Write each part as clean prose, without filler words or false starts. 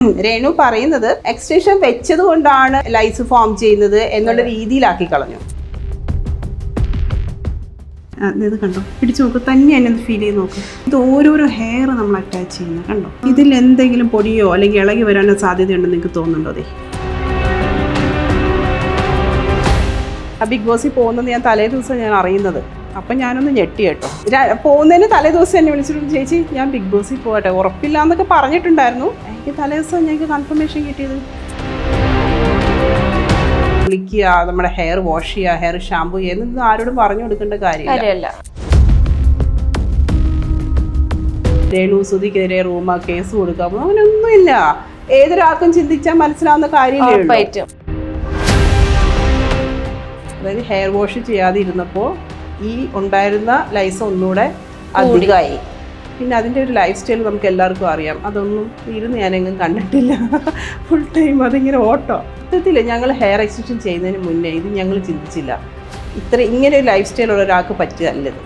രേണു പറയുന്നത് എക്സ്റ്റൻഷൻ വെച്ചത് കൊണ്ടാണ് ലൈസ് ഫോം ചെയ്യുന്നത് എന്നുള്ള രീതിയിലാക്കി കളഞ്ഞു. ഇത് കണ്ടോ, പിടിച്ചു നോക്ക്, തന്നെ എന്നെ ഫീൽ ചെയ്ത് നോക്ക്. ഇത് ഓരോരോ ഹെയർ നമ്മൾ അറ്റാച്ച് ചെയ്യുന്നത് കണ്ടോ. ഇതിൽ എന്തെങ്കിലും പൊടിയോ അല്ലെങ്കിൽ ഇളകി വരാനോ സാധ്യതയുണ്ടെന്ന് നിങ്ങൾക്ക് തോന്നുന്നുണ്ടോ? അതെ, ആ ബിഗ് ബോസിൽ പോകുന്നത് ഞാൻ തലേ ദിവസം ഞാൻ അറിയുന്നത്. അപ്പം ഞാനൊന്ന് ഞെട്ടി കേട്ടോ. പോകുന്നതിന് തലേ ദിവസം എന്നെ വിളിച്ചിട്ട് ചേച്ചി ഞാൻ ബിഗ് ബോസിൽ പോകട്ടെ, ഉറപ്പില്ല എന്നൊക്കെ പറഞ്ഞിട്ടുണ്ടായിരുന്നു. എനിക്ക് തലേ ദിവസം ഞങ്ങൾക്ക് കൺഫർമേഷൻ കിട്ടിയത്. കുളിക്കുക, നമ്മുടെ ഹെയർ വാഷ് ചെയ്യുക, ഹെയർ ഷാമ്പു ചെയ്യുന്നത് ആരോടും പറഞ്ഞു കൊടുക്കേണ്ട കാര്യമില്ല. രേണു സുധിക്കെതിരെ റൂമ കേസ് കൊടുക്കാം, അങ്ങനെയൊന്നുമില്ല. ഏതൊരാൾക്കും ചിന്തിച്ചാൽ മനസ്സിലാവുന്ന കാര്യമില്ല. അതായത് ഹെയർ വാഷ് ചെയ്യാതെ ഇരുന്നപ്പോൾ ഈ ഉണ്ടായിരുന്ന ലൈസ് ഒന്നുകൂടെ അധികമായി. പിന്നെ അതിൻ്റെ ഒരു ലൈഫ് സ്റ്റൈൽ നമുക്ക് എല്ലാവർക്കും അറിയാം. അതൊന്നും ഇരുന്ന് ഞാനെങ്ങും കണ്ടിട്ടില്ല. ഫുൾ ടൈം അതിങ്ങനെ ഓട്ടോ. സത്യത്തിൽ ഞങ്ങൾ ഹെയർ എക്സ്റ്റൻഷൻ ചെയ്യുന്നതിന് മുന്നേ ഇത് ഞങ്ങൾ ചിന്തിച്ചില്ല. ഇങ്ങനെ ഒരു ലൈഫ് സ്റ്റൈലുള്ള ഒരാൾക്ക് പറ്റിയതല്ലത്.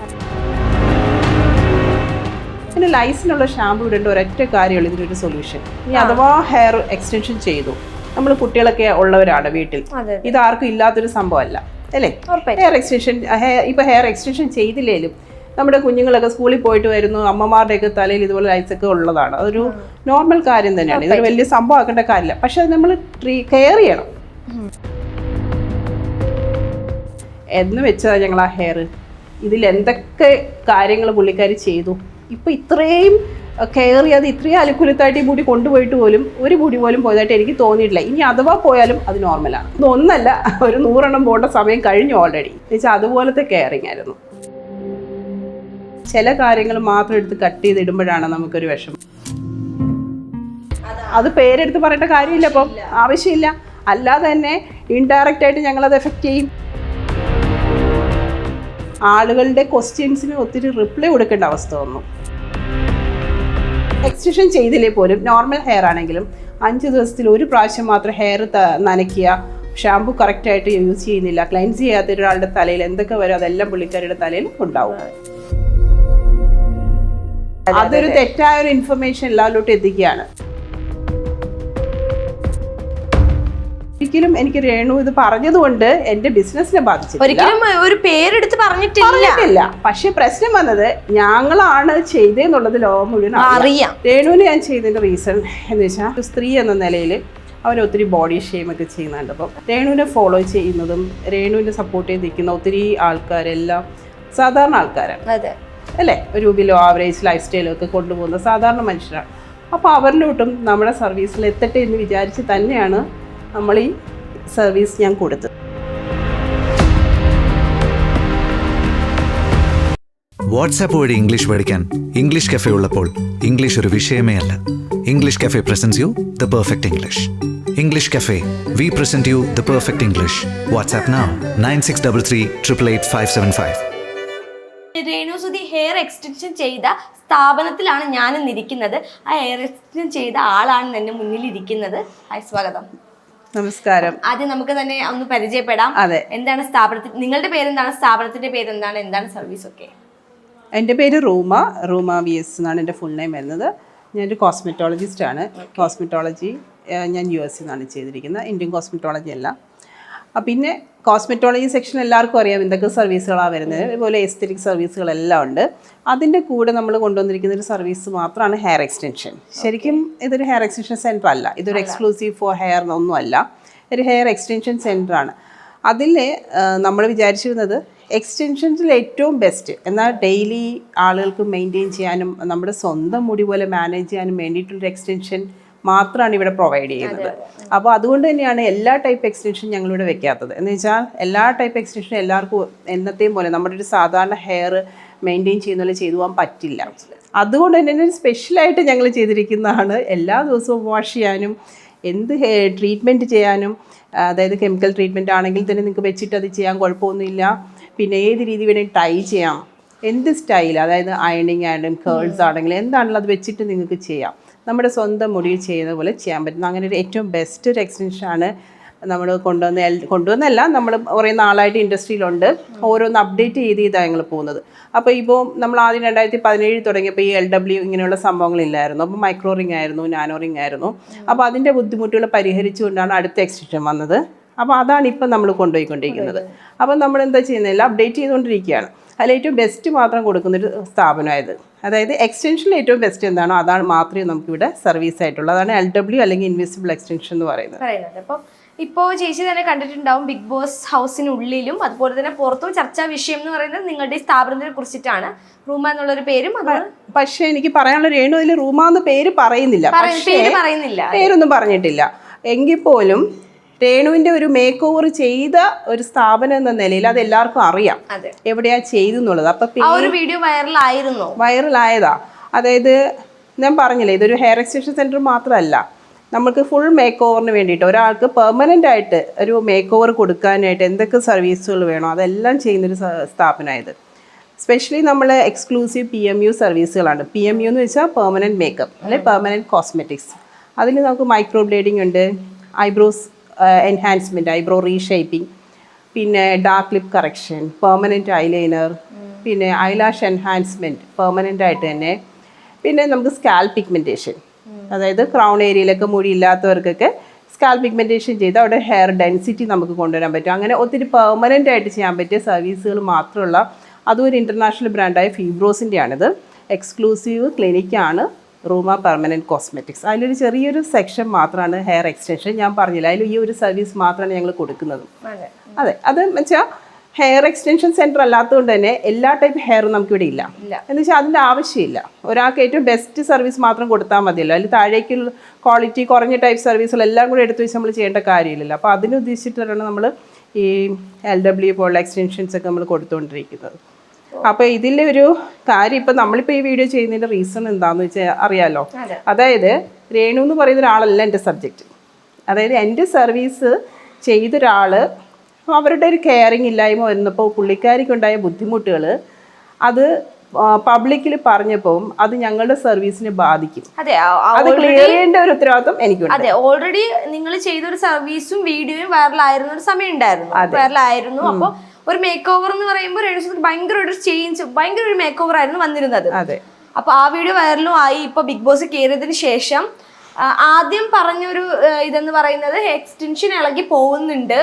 പിന്നെ ലൈസിനുള്ള ഷാമ്പു ഇടേണ്ട ഒരൊറ്റ കാര്യമുള്ളൂ ഇതിനൊരു സൊല്യൂഷൻ. ഇനി അഥവാ ഹെയർ എക്സ്റ്റൻഷൻ ചെയ്തു, നമ്മൾ കുട്ടികളൊക്കെ ഉള്ളവരാണ് വീട്ടിൽ, ഇതാർക്കും ഇല്ലാത്തൊരു സംഭവമല്ല അല്ലേ? ഹെയർ എക്സ്റ്റൻഷൻ ഇപ്പോൾ ഹെയർ എക്സ്റ്റൻഷൻ ചെയ്തില്ലേലും നമ്മുടെ കുഞ്ഞുങ്ങളൊക്കെ സ്കൂളിൽ പോയിട്ട് വരുന്നു, അമ്മമാരുടെയൊക്കെ തലയിൽ ഇതുപോലെ ലൈസൊക്കെ ഉള്ളതാണ്. അതൊരു നോർമൽ കാര്യം തന്നെയാണ്, ഇതൊരു വലിയ സംഭവം ആക്കേണ്ട കാര്യമില്ല. പക്ഷെ അത് നമ്മൾ കെയർ ചെയ്യണം എന്ന് വെച്ചതാണ് ഞങ്ങൾ ആ ഹെയർ. ഇതിൽ എന്തൊക്കെ കാര്യങ്ങൾ പുള്ളിക്കാരി ചെയ്തു. ഇപ്പം ഇത്രയും കെയർ ചെയ്യാതെ ഇത്രയും അലുക്കുലത്തായിട്ട് ഈ മുടി കൊണ്ടുപോയിട്ട് പോലും ഒരു മുടി പോലും പോയതായിട്ട് എനിക്ക് തോന്നിയിട്ടില്ല. ഇനി അഥവാ പോയാലും അത് നോർമലാണ്. ഇതൊന്നല്ല, ഒരു 100 എണ്ണം പോകേണ്ട സമയം കഴിഞ്ഞു ഓൾറെഡി. എന്നുവെച്ചാൽ അതുപോലത്തെ കെയറിങ് ആയിരുന്നു. ചില കാര്യങ്ങൾ മാത്രം എടുത്ത് കട്ട് ചെയ്തിടുമ്പോഴാണ് നമുക്കൊരു വിഷമം. അത് പേരെടുത്ത് പറയേണ്ട കാര്യമില്ല, അപ്പം ആവശ്യമില്ല. അല്ലാതെ തന്നെ ഇൻഡയറക്റ്റ് ആയിട്ട് ഞങ്ങളത് എഫക്റ്റ് ചെയ്യും. ആളുകളുടെ ക്വസ്റ്റ്യൻസിന് ഒത്തിരി റിപ്ലൈ കൊടുക്കേണ്ട അവസ്ഥ വന്നു. എക്സ്റ്റൻഷൻ ചെയ്തില്ലേ പോലും നോർമൽ ഹെയർ ആണെങ്കിലും 5 ദിവസത്തിൽ ഒരു പ്രാവശ്യം മാത്രം ഹെയർ നനയ്ക്കുക. ഷാമ്പു കറക്റ്റായിട്ട് യൂസ് ചെയ്യുന്നില്ല, ക്ലൻസ് ചെയ്യാത്ത ഒരാളുടെ തലയിൽ എന്തൊക്കെ വരും അതെല്ലാം പുള്ളിക്കാരുടെ തലയിൽ ഉണ്ടാവും. അതൊരു തെറ്റായ ഒരു ഇൻഫർമേഷൻ എല്ലാവരിലോട്ട് എത്തിക്കുകയാണ്. ഒരിക്കലും എനിക്ക് രേണു ഇത് പറഞ്ഞതുകൊണ്ട് എന്റെ ബിസിനസിനെ ബാധിച്ചിട്ടില്ല. പക്ഷെ പ്രശ്നം വന്നത് ഞങ്ങളാണ് ചെയ്തെന്നുള്ളത് ലോകം മുഴുവൻ അറിയാം. രേണുവിന് ഞാൻ ചെയ്തതിന്റെ റീസൺ എന്ന് വെച്ചാൽ ഒരു സ്ത്രീ എന്ന നിലയിൽ അവർ ഒത്തിരി ബോഡി ഷെയിം ഒക്കെ ചെയ്യുന്നുണ്ട്. അപ്പം രേണുവിനെ ഫോളോ ചെയ്യുന്നതും രേണുവിനെ സപ്പോർട്ട് ചെയ്ത് നിൽക്കുന്ന ഒത്തിരി ആൾക്കാരെല്ലാം സാധാരണ ആൾക്കാരാണ് അല്ലേ? ഒരു ബിലോ ആവറേജ് ലൈഫ് സ്റ്റൈലൊക്കെ കൊണ്ടുപോകുന്ന സാധാരണ മനുഷ്യരാണ്. അപ്പോൾ അവരിലോട്ടും നമ്മുടെ സർവീസിൽ എത്തട്ടെ എന്ന് വിചാരിച്ച് തന്നെയാണ് നമ്മൾ ഈ സർവീസ് ഞാൻ കൊടുത്തത്. വാട്സാപ്പ് വഴി ഇംഗ്ലീഷ് പഠിക്കാൻ ഇംഗ്ലീഷ് കഫേ ഉള്ളപ്പോൾ ഇംഗ്ലീഷ് ഒരു വിഷയമേ അല്ല. English cafe presents you the perfect English. English cafe, we present you the perfect English. WhatsApp now 9633388575. Renu Sudhi hair extension ചെയ്ത സ്ഥാപനത്തിലാണ് ഞാൻ ഇരിക്കുന്നത്. ആ ഹെയർ എക്സ്റ്റൻഷൻ ചെയ്ത ആളാണ് എൻ്റെ മുന്നിലിരിക്കുന്നത്. ഹായ്, സ്വാഗതം. നമസ്കാരം. ആദ്യം നമുക്ക് തന്നെ ഒന്ന് പരിചയപ്പെടാം. അതെ, എന്താണ് നിങ്ങളുടെ പേരെന്താണ്, സ്ഥാപനത്തിന്റെ പേരെന്താണ്, എന്താണ് സർവീസ് ഒക്കെ? എൻ്റെ പേര് റൂമ VS എന്നാണ് എൻ്റെ ഫുൾ നെയിം വരുന്നത്. ഞാനൊരു കോസ്മെറ്റോളജിസ്റ്റാണ്. കോസ്മെറ്റോളജി ഞാൻ US നിന്നാണ് ചെയ്തിരിക്കുന്നത്, ഇന്ത്യൻ കോസ്മെറ്റോളജി അല്ല. പിന്നെ കോസ്മെറ്റോളജി സെക്ഷൻ എല്ലാവർക്കും അറിയാം എന്തൊക്കെ സർവീസുകളാണ് വരുന്നത്. അതുപോലെ എസ്തെറ്റിക് സർവീസുകളെല്ലാം ഉണ്ട്. അതിൻ്റെ കൂടെ നമ്മൾ കൊണ്ടുവന്നിരിക്കുന്ന ഒരു സർവീസ് മാത്രമാണ് ഹെയർ എക്സ്റ്റൻഷൻ. ശരിക്കും ഇതൊരു ഹെയർ എക്സ്റ്റൻഷൻ സെൻറ്റർ അല്ല, ഇതൊരു എക്സ്ക്ലൂസീവ് ഫോർ ഹെയർ എന്നൊന്നുമല്ല, ഒരു ഹെയർ എക്സ്റ്റൻഷൻ സെൻറ്ററാണ്. അതിൽ നമ്മൾ വിചാരിച്ചിരുന്നത് എക്സ്റ്റൻഷൻസിൽ ഏറ്റവും ബെസ്റ്റ് എന്നാൽ ഡെയിലി ആളുകൾക്ക് മെയിൻറ്റെയിൻ ചെയ്യാനും നമ്മുടെ സ്വന്തം മുടി പോലെ മാനേജ് ചെയ്യാനും വേണ്ടിയിട്ടുള്ളൊരു എക്സ്റ്റൻഷൻ മാത്രമാണ് ഇവിടെ പ്രൊവൈഡ് ചെയ്യുന്നത്. അപ്പോൾ അതുകൊണ്ട് തന്നെയാണ് എല്ലാ ടൈപ്പ് എക്സ്റ്റൻഷൻ ഞങ്ങളിവിടെ വെക്കാത്തത്. എന്ന് വെച്ചാൽ എല്ലാ ടൈപ്പ് എക്സ്റ്റൻഷനും എല്ലാവർക്കും എന്നത്തെയും പോലെ നമ്മുടെ ഒരു സാധാരണ ഹെയർ മെയിൻറ്റെയിൻ ചെയ്യുന്ന പോലെ ചെയ്തു പോകാൻ പറ്റില്ല. അതുകൊണ്ട് തന്നെ സ്പെഷ്യലായിട്ട് ഞങ്ങൾ ചെയ്തിരിക്കുന്നതാണ് എല്ലാ ദിവസവും വാഷ് ചെയ്യാനും എന്ത് ട്രീറ്റ്മെൻറ്റ് ചെയ്യാനും. അതായത് കെമിക്കൽ ട്രീറ്റ്മെൻറ്റ് ആണെങ്കിൽ തന്നെ നിങ്ങൾക്ക് വെച്ചിട്ട് അത് ചെയ്യാൻ കുഴപ്പമൊന്നുമില്ല. പിന്നെ ഏത് രീതി വേണമെങ്കിൽ ടൈ ചെയ്യാം, എന്ത് സ്റ്റൈൽ, അതായത് അയണിങ് ആണെങ്കിലും കേൾസ് ആണെങ്കിലും എന്താണെങ്കിലും അത് വെച്ചിട്ട് നിങ്ങൾക്ക് ചെയ്യാം. നമ്മുടെ സ്വന്തം മുടിയിൽ ചെയ്യുന്ന പോലെ ചെയ്യാൻ പറ്റുന്ന അങ്ങനെ ഒരു ഏറ്റവും ബെസ്റ്റ് ഒരു എക്സ്റ്റൻഷനാണ് നമ്മൾ കൊണ്ടുവന്നല്ല നമ്മൾ കുറേ നാളായിട്ട് ഇൻഡസ്ട്രിയിലുണ്ട്. ഓരോന്ന് അപ്ഡേറ്റ് ചെയ്താണ് ഞങ്ങൾ പോകുന്നത്. അപ്പോൾ ഇപ്പോൾ നമ്മൾ ആദ്യം 2017 തുടങ്ങിയപ്പോൾ ഈ LW ഇങ്ങനെയുള്ള സംഭവങ്ങളില്ലായിരുന്നു. അപ്പോൾ മൈക്രോ റിംഗ് ആയിരുന്നു, നാനോ റിംഗ് ആയിരുന്നു. അപ്പോൾ അതിൻ്റെ ബുദ്ധിമുട്ടുകൾ പരിഹരിച്ചുകൊണ്ടാണ് അടുത്ത എക്സ്റ്റൻഷൻ വന്നത്. അപ്പോൾ അതാണ് ഇപ്പം നമ്മൾ കൊണ്ടുപോയിക്കൊണ്ടിരിക്കുന്നത്. അപ്പോൾ നമ്മൾ എന്താ ചെയ്യുന്നില്ല, അപ്ഡേറ്റ് ചെയ്തുകൊണ്ടിരിക്കുകയാണ്. അതിൽ ഏറ്റവും ബെസ്റ്റ് മാത്രം കൊടുക്കുന്നൊരു സ്ഥാപനമായത്. അതായത് എക്സ്റ്റൻഷനിൽ ഏറ്റവും ബെസ്റ്റ് എന്താണോ അതാണ് മാത്രമേ നമുക്കിവിടെ സർവീസ് ആയിട്ടുള്ളൂ. അതാണ് LW അല്ലെങ്കിൽ ഇൻവിസിബിൾ എക്സ്റ്റൻഷൻ എന്ന് പറയുന്നത്. അപ്പം ഇപ്പോൾ ചേച്ചി തന്നെ കണ്ടിട്ടുണ്ടാവും ബിഗ് ബോസ് ഹൗസിനുള്ളിലും അതുപോലെ തന്നെ പുറത്തും ചർച്ചാ വിഷയം എന്ന് പറയുന്നത് നിങ്ങളുടെ ഈ സ്ഥാപനത്തിനെ കുറിച്ചിട്ടാണ്. റൂമ എന്നുള്ളൊരു പേരും പക്ഷേ എനിക്ക് പറയാനുള്ള രേണു അതിൽ റൂമ എന്ന പേര് പറയുന്നില്ല, പേരൊന്നും പറഞ്ഞിട്ടില്ല. എങ്കിൽ പോലും രേണുവിൻ്റെ ഒരു മേക്ക് ഓവർ ചെയ്ത ഒരു സ്ഥാപനം എന്ന നിലയിൽ അത് എല്ലാവർക്കും അറിയാം എവിടെയാ ചെയ്തെന്നുള്ളത്. അപ്പം വീഡിയോ വൈറലായതാ. അതായത് ഞാൻ പറഞ്ഞില്ലേ, ഇതൊരു ഹെയർ എക്സ്റ്റൻഷൻ സെൻറ്റർ മാത്രമല്ല, നമുക്ക് ഫുൾ മേക്ക് ഓവറിന് വേണ്ടിയിട്ട് ഒരാൾക്ക് പെർമനൻ്റ് ആയിട്ട് ഒരു മേക്ക് ഓവർ കൊടുക്കാനായിട്ട് എന്തൊക്കെ സർവീസുകൾ വേണോ അതെല്ലാം ചെയ്യുന്നൊരു സ്ഥാപനമായത്. സ്പെഷ്യലി നമ്മൾ എക്സ്ക്ലൂസീവ് PMU സർവീസുകളാണ്. PMU എന്ന് വെച്ചാൽ പെർമനൻറ്റ് മേക്കപ്പ് അല്ലെങ്കിൽ പെർമനൻറ്റ് കോസ്മെറ്റിക്സ്. അതിൽ നമുക്ക് മൈക്രോ ബ്ലേഡിംഗ് ഉണ്ട്, ഐബ്രോസ് എൻഹാൻസ്മെൻറ്റ്, ഐബ്രോ റീഷേപ്പിംഗ്, പിന്നെ dark lip correction, permanent eyeliner, പിന്നെ ഐലാഷ് എൻഹാൻസ്മെൻറ്റ് പെർമനൻ്റ് ആയിട്ട് തന്നെ. പിന്നെ നമുക്ക് സ്കാൽ പിഗ്മെൻറ്റേഷൻ, അതായത് ക്രൗൺ ഏരിയയിലൊക്കെ മുടി ഇല്ലാത്തവർക്കൊക്കെ സ്കാൽ പിഗ്മെൻറ്റേഷൻ ചെയ്ത് അവിടെ ഹെയർ ഡെൻസിറ്റി നമുക്ക് കൊണ്ടുവരാൻ പറ്റും. അങ്ങനെ ഒത്തിരി പെർമനൻ്റ് ആയിട്ട് ചെയ്യാൻ പറ്റിയ സർവീസുകൾ മാത്രമുള്ള അതും ഒരു ഇൻ്റർനാഷണൽ ബ്രാൻഡായ ഫീബ്രോസിൻ്റെ ആണിത്. Exclusive ക്ലിനിക്കാണ് Ruma permanent cosmetics. അതിലൊരു ചെറിയൊരു സെക്ഷൻ മാത്രമാണ് ഹെയർ എക്സ്റ്റൻഷൻ. ഞാൻ പറഞ്ഞില്ല, അതിൽ ഈ ഒരു സർവീസ് മാത്രമാണ് ഞങ്ങൾ കൊടുക്കുന്നത്. അതെ, അത് വെച്ചാൽ ഹെയർ എക്സ്റ്റൻഷൻ സെൻറ്റർ അല്ലാത്തതുകൊണ്ട് തന്നെ എല്ലാ ടൈപ്പ് ഹെയറും നമുക്കിവിടെ ഇല്ല. എന്ന് വെച്ചാൽ അതിൻ്റെ ആവശ്യമില്ല. ഒരാൾക്ക് ഏറ്റവും ബെസ്റ്റ് സർവീസ് മാത്രം കൊടുത്താൽ മതിയല്ലോ. അതിൽ താഴേക്കുള്ള ക്വാളിറ്റി കുറഞ്ഞ ടൈപ്പ് സർവീസുകളെല്ലാം കൂടെ എടുത്ത് വെച്ച് നമ്മൾ ചെയ്യേണ്ട കാര്യമില്ലല്ലോ. അപ്പോൾ അതിനുദ്ദേശിച്ചിട്ടാണ് നമ്മൾ ഈ LW പോലുള്ള എക്സ്റ്റൻഷൻസ് ഒക്കെ നമ്മൾ കൊടുത്തുകൊണ്ടിരിക്കുന്നത്. അപ്പോൾ ഇതിലെ ഒരു കാര്യം, ഇപ്പം നമ്മളിപ്പോൾ ഈ വീഡിയോ ചെയ്യുന്നതിൻ്റെ റീസൺ എന്താണെന്ന് വെച്ചാൽ അറിയാമല്ലോ. അതായത് രേണു എന്ന് പറയുന്ന ഒരാളല്ല എൻ്റെ സബ്ജക്റ്റ്. അതായത് എൻ്റെ സർവീസ് ചെയ്തൊരാൾ അവരുടെ ഒരു കെയറിങ് ഇല്ലായ്മ വന്നപ്പോൾ പുള്ളിക്കാരിക്കുണ്ടായ ബുദ്ധിമുട്ടുകൾ അത് പബ്ലിക്കിൽ പറഞ്ഞപ്പോൾ അത് ഞങ്ങളുടെ സർവീസിനെ ബാധിക്കും. അത് ക്ലിയർ ചെയ്യേണ്ട ഒരു ഉത്തരവാദിത്വം എനിക്കുണ്ട്. അതെ, ഓൾറെഡി നിങ്ങൾ ചെയ്തൊരു സർവീസും വീഡിയോയും വൈറലായിരുന്ന ഒരു സമയം ഉണ്ടായിരുന്നു. വൈറലായിരുന്നു. അപ്പോൾ ഒരു മേക്ക് ഓവർ എന്ന് പറയുമ്പോൾ ഭയങ്കര ഒരു ചേഞ്ച്, ഭയങ്കര ഒരു മേക്ക് ഓവർ ആയിരുന്നു വന്നിരുന്നത്. അതെ. അപ്പൊ ആ വീഡിയോ വൈറലും ആയി. ഇപ്പൊ ബിഗ് ബോസ് കയറിയതിന് ശേഷം ആദ്യം പറഞ്ഞൊരു ഇതെന്ന് പറയുന്നത് എക്സ്റ്റൻഷൻ ഇളകി പോകുന്നുണ്ട്,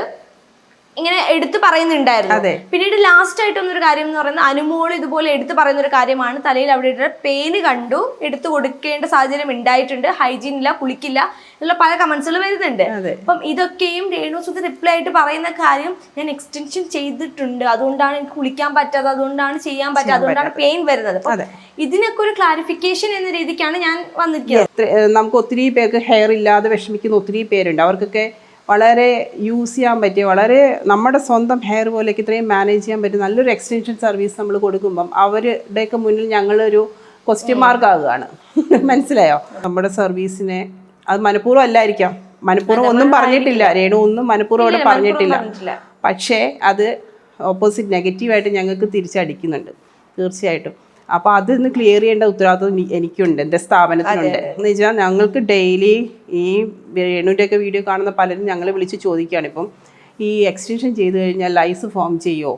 ഇങ്ങനെ എടുത്തു പറയുന്നുണ്ടായിരുന്നു. പിന്നീട് ലാസ്റ്റ് ആയിട്ടൊന്നൊരു കാര്യം എന്ന് പറയുന്നത് അനുമോൾ ഇതുപോലെ എടുത്തു പറയുന്ന ഒരു കാര്യമാണ്. തലയിൽ അവിടെ പെയിന് കണ്ടു, എടുത്തു കൊടുക്കേണ്ട സാഹചര്യം ഉണ്ടായിട്ടുണ്ട്, ഹൈജീൻ ഇല്ല, കുളിക്കില്ല എന്നുള്ള പല കമന്റ്സുകൾ വരുന്നുണ്ട്. അപ്പം ഇതൊക്കെയും രേണുസുതി റിപ്ലൈ ആയിട്ട് പറയുന്ന കാര്യം, ഞാൻ എക്സ്റ്റൻഷൻ ചെയ്തിട്ടുണ്ട്, അതുകൊണ്ടാണ് എനിക്ക് കുളിക്കാൻ പറ്റാതെ, അതുകൊണ്ടാണ് ചെയ്യാൻ പറ്റാതെ, അതുകൊണ്ടാണ് പെയിൻ വരുന്നത്. അപ്പം ഇതിനൊക്കെ ഒരു ക്ലാരിഫിക്കേഷൻ എന്ന രീതിക്കാണ് ഞാൻ വന്നിരിക്കുന്നത്. നമുക്ക് ഒത്തിരി പേർക്ക് ഹെയർ ഇല്ലാതെ വിഷമിക്കുന്ന ഒത്തിരി പേരുണ്ട്. അവർക്കൊക്കെ വളരെ യൂസ് ചെയ്യാൻ പറ്റിയ, വളരെ നമ്മുടെ സ്വന്തം ഹെയർ പോലെയൊക്കെ ഇത്രയും മാനേജ് ചെയ്യാൻ പറ്റും നല്ലൊരു എക്സ്റ്റൻഷൻ സർവീസ് നമ്മൾ കൊടുക്കുമ്പം അവരുടെയൊക്കെ മുന്നിൽ ഞങ്ങളൊരു ക്വസ്റ്റ്യൻ മാർക്ക് ആകുകയാണ്. മനസ്സിലായോ? നമ്മുടെ സർവീസിനെ അത് മനഃപൂർവ്വം അല്ലായിരിക്കാം, മനഃപൂർവ്വം ഒന്നും പറഞ്ഞിട്ടില്ല, രേണു ഒന്നും മനഃപൂർവ്വം അവിടെ പറഞ്ഞിട്ടില്ല. പക്ഷേ അത് ഓപ്പോസിറ്റ് നെഗറ്റീവായിട്ട് ഞങ്ങൾക്ക് തിരിച്ചടിക്കുന്നുണ്ട് തീർച്ചയായിട്ടും. അപ്പോൾ അതിന്ന് ക്ലിയർ ചെയ്യേണ്ട ഉത്തരവാദിത്വം എനിക്കുണ്ട്, എൻ്റെ സ്ഥാപനത്തിനുണ്ട്. എന്ന് വെച്ചാൽ ഞങ്ങൾക്ക് ഡെയിലി ഈ രേണുവിൻ്റെയൊക്കെ വീഡിയോ കാണുന്ന പലരും ഞങ്ങളെ വിളിച്ച് ചോദിക്കുകയാണ്, ഇപ്പം ഈ എക്സ്റ്റൻഷൻ ചെയ്ത് കഴിഞ്ഞാൽ ലൈസ് ഫോം ചെയ്യുമോ,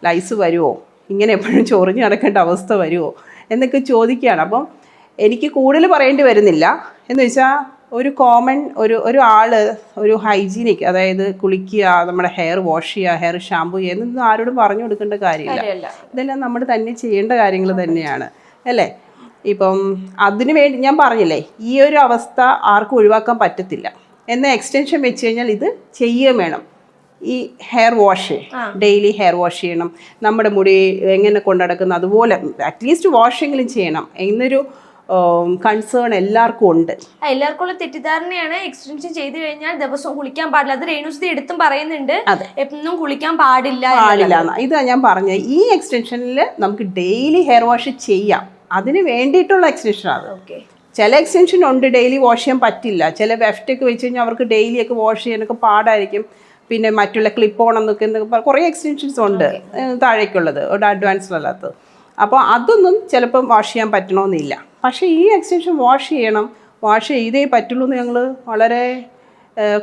ലൈസ് വരുമോ, ഇങ്ങനെ എപ്പോഴും ചൊറിഞ്ഞ് നടക്കേണ്ട അവസ്ഥ വരുമോ എന്നൊക്കെ ചോദിക്കുകയാണ്. അപ്പം എനിക്ക് കൂടുതൽ പറയേണ്ടി വരുന്നില്ല. എന്ന് വെച്ചാൽ ഒരു കോമൺ ഒരു ആൾ ഒരു ഹൈജീനിക്, അതായത് കുളിക്കുക, നമ്മുടെ ഹെയർ വാഷ് ചെയ്യുക, ഹെയർ ഷാമ്പു ചെയ്യുക എന്നൊന്നും ആരോടും പറഞ്ഞു കൊടുക്കേണ്ട കാര്യമില്ല. ഇതെല്ലാം നമ്മൾ തന്നെ ചെയ്യേണ്ട കാര്യങ്ങൾ തന്നെയാണ്, അല്ലേ? ഇപ്പം അതിന് വേണ്ടി ഞാൻ പറഞ്ഞില്ലേ, ഈ ഒരു അവസ്ഥ ആർക്കും ഒഴിവാക്കാൻ പറ്റത്തില്ല. എന്നാൽ എക്സ്റ്റൻഷൻ വെച്ച് കഴിഞ്ഞാൽ ഇത് ചെയ്യുകയും വേണം. ഈ hair wash, daily hair wash ചെയ്യണം, നമ്മുടെ മുടി എങ്ങനെ കൊണ്ടുനടക്കുന്നു അതുപോലെ അറ്റ്ലീസ്റ്റ് വാഷെങ്കിലും ചെയ്യണം എന്നൊരു കൺസേൺ എല്ലാവർക്കും ഉണ്ട്. എല്ലാവർക്കും ഉള്ള തെറ്റിദ്ധാരണയാണ് എക്സ്റ്റൻഷൻ ചെയ്ത് കഴിഞ്ഞാൽ ദിവസവും കുളിക്കാൻ പാടില്ല. അത് രേണുസുതി എടുത്തും പറയുന്നുണ്ട്, എന്നും കുളിക്കാൻ പാടില്ല. ഇതാ ഞാൻ പറഞ്ഞത്, ഈ എക്സ്റ്റൻഷനിൽ നമുക്ക് ഡെയിലി ഹെയർ വാഷ് ചെയ്യാം, അതിന് വേണ്ടിയിട്ടുള്ള എക്സ്റ്റൻഷനാണ്. ചില എക്സ്റ്റൻഷൻ ഉണ്ട് ഡെയിലി വാഷ് ചെയ്യാൻ പറ്റില്ല. ചില വെഫ്റ്റൊക്കെ വെച്ച് കഴിഞ്ഞാൽ അവർക്ക് ഡെയിലിയൊക്കെ വാഷ് ചെയ്യാനൊക്കെ പാടായിരിക്കും. പിന്നെ മറ്റുള്ള ക്ലിപ്പ് ഓൺ എന്നൊക്കെ കുറേ എക്സ്റ്റൻഷൻസ് ഉണ്ട് താഴേക്കുള്ളത്, ഒരു അഡ്വാൻസ്ഡ് അല്ലാത്തത്. അപ്പോൾ അതൊന്നും ചിലപ്പം വാഷ് ചെയ്യാൻ പറ്റണമെന്നില്ല. പക്ഷേ ഈ എക്സ്റ്റൻഷൻ വാഷ് ചെയ്യണം, വാഷ് ചെയ്തേ പറ്റുള്ളൂ എന്ന് ഞങ്ങൾ വളരെ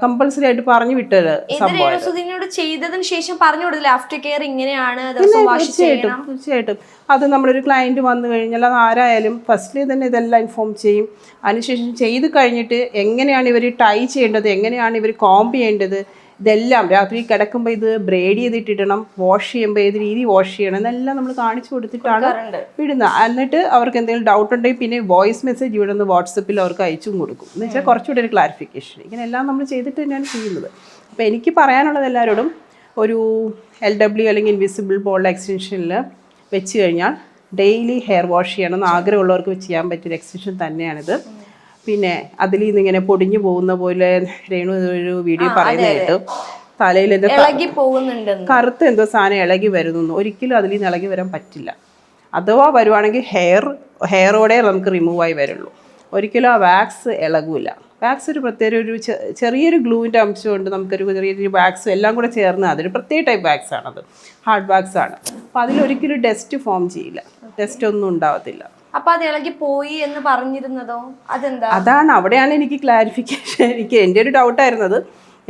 കമ്പൽസറി ആയിട്ട് പറഞ്ഞു വിട്ടൊരു സംഭവം. രേണുസുധിനോട് ചെയ്തതിന് ശേഷം പറഞ്ഞു കൊടുത്തില്ല ആഫ്റ്റർ കെയർ ഇങ്ങനെയാണ്, ദിവസം വാഷ് ചെയ്യണം? തീർച്ചയായിട്ടും. അത് നമ്മളൊരു ക്ലയൻറ്റ് വന്നു കഴിഞ്ഞാൽ അത് ആരായാലും ഫസ്റ്റിൽ തന്നെ ഇതെല്ലാം ഇൻഫോം ചെയ്യും. അതിനുശേഷം ചെയ്ത് കഴിഞ്ഞിട്ട് എങ്ങനെയാണ് ഇവർ ടൈ ചെയ്യേണ്ടത്, എങ്ങനെയാണ് ഇവർ കോംബ് ചെയ്യേണ്ടത്, ഇതെല്ലാം രാത്രി കിടക്കുമ്പോൾ ഇത് ബ്രേഡ് ചെയ്തിട്ടിടണം, വാഷ് ചെയ്യുമ്പോൾ ഏത് രീതി വാഷ് ചെയ്യണം എന്നെല്ലാം നമ്മൾ കാണിച്ചു കൊടുത്തിട്ടാണ് വിടുന്നത്. എന്നിട്ട് അവർക്ക് എന്തെങ്കിലും ഡൗട്ട് ഉണ്ടെങ്കിൽ പിന്നെ വോയിസ് മെസ്സേജ് ഇവിടെ നിന്ന് വാട്സപ്പിൽ അവർക്ക് അയച്ചും കൊടുക്കും. എന്ന് വെച്ചാൽ കുറച്ചുകൂടി ഒരു ക്ലാരിഫിക്കേഷൻ. ഇങ്ങനെയെല്ലാം നമ്മൾ ചെയ്തിട്ട് തന്നെയാണ് ചെയ്യുന്നത്. അപ്പോൾ എനിക്ക് പറയാനുള്ളത് എല്ലാവരോടും, ഒരു LW അല്ലെങ്കിൽ ഇൻവിസിബിൾ ബോൾഡ് എക്സ്റ്റൻഷനിൽ വെച്ച് കഴിഞ്ഞാൽ ഡെയിലി ഹെയർ വാഷ് ചെയ്യണമെന്ന് ആഗ്രഹമുള്ളവർക്ക് ചെയ്യാൻ പറ്റിയൊരു എക്സ്റ്റൻഷൻ തന്നെയാണിത്. പിന്നെ അതിൽ നിന്ന് ഇങ്ങനെ പൊടിഞ്ഞു പോകുന്ന പോലെ രേണു ഒരു വീഡിയോ പറയുന്നത് കേട്ടു, തലയിൽ എന്തോ കറുത്ത എന്തോ സാധനം ഇളകി വരുന്നു. ഒരിക്കലും അതിൽ നിന്ന് ഇളകി വരാൻ പറ്റില്ല. അഥവാ വരുവാണെങ്കിൽ ഹെയറോടെ നമുക്ക് റിമൂവ് ആയി വരുള്ളൂ. ഒരിക്കലും ആ വാക്സ് ഇളകില്ല. വാക്സ് ഒരു പ്രത്യേക ഒരു ചെറിയൊരു ഗ്ലൂവിൻ്റെ അംശമുണ്ട്, നമുക്കൊരു ചെറിയൊരു വാക്സും എല്ലാം കൂടെ ചേർന്ന് അതൊരു പ്രത്യേക ടൈപ്പ് വാക്സ് ആണത്, ഹാർഡ് വാക്സ് ആണ്. അപ്പോൾ അതിലൊരിക്കലും ഡസ്റ്റ് ഫോം ചെയ്യില്ല, ഡസ്റ്റ് ഒന്നും ഉണ്ടാവത്തില്ല. അപ്പൊ അത് ഇളകി പോയി എന്ന് പറഞ്ഞിരുന്നതോ? അതെന്താ? അതാണ് അവിടെയാണ് എനിക്ക് ക്ലാരിഫിക്കേഷൻ. എൻ്റെ ഒരു ഡൗട്ടായിരുന്നത്,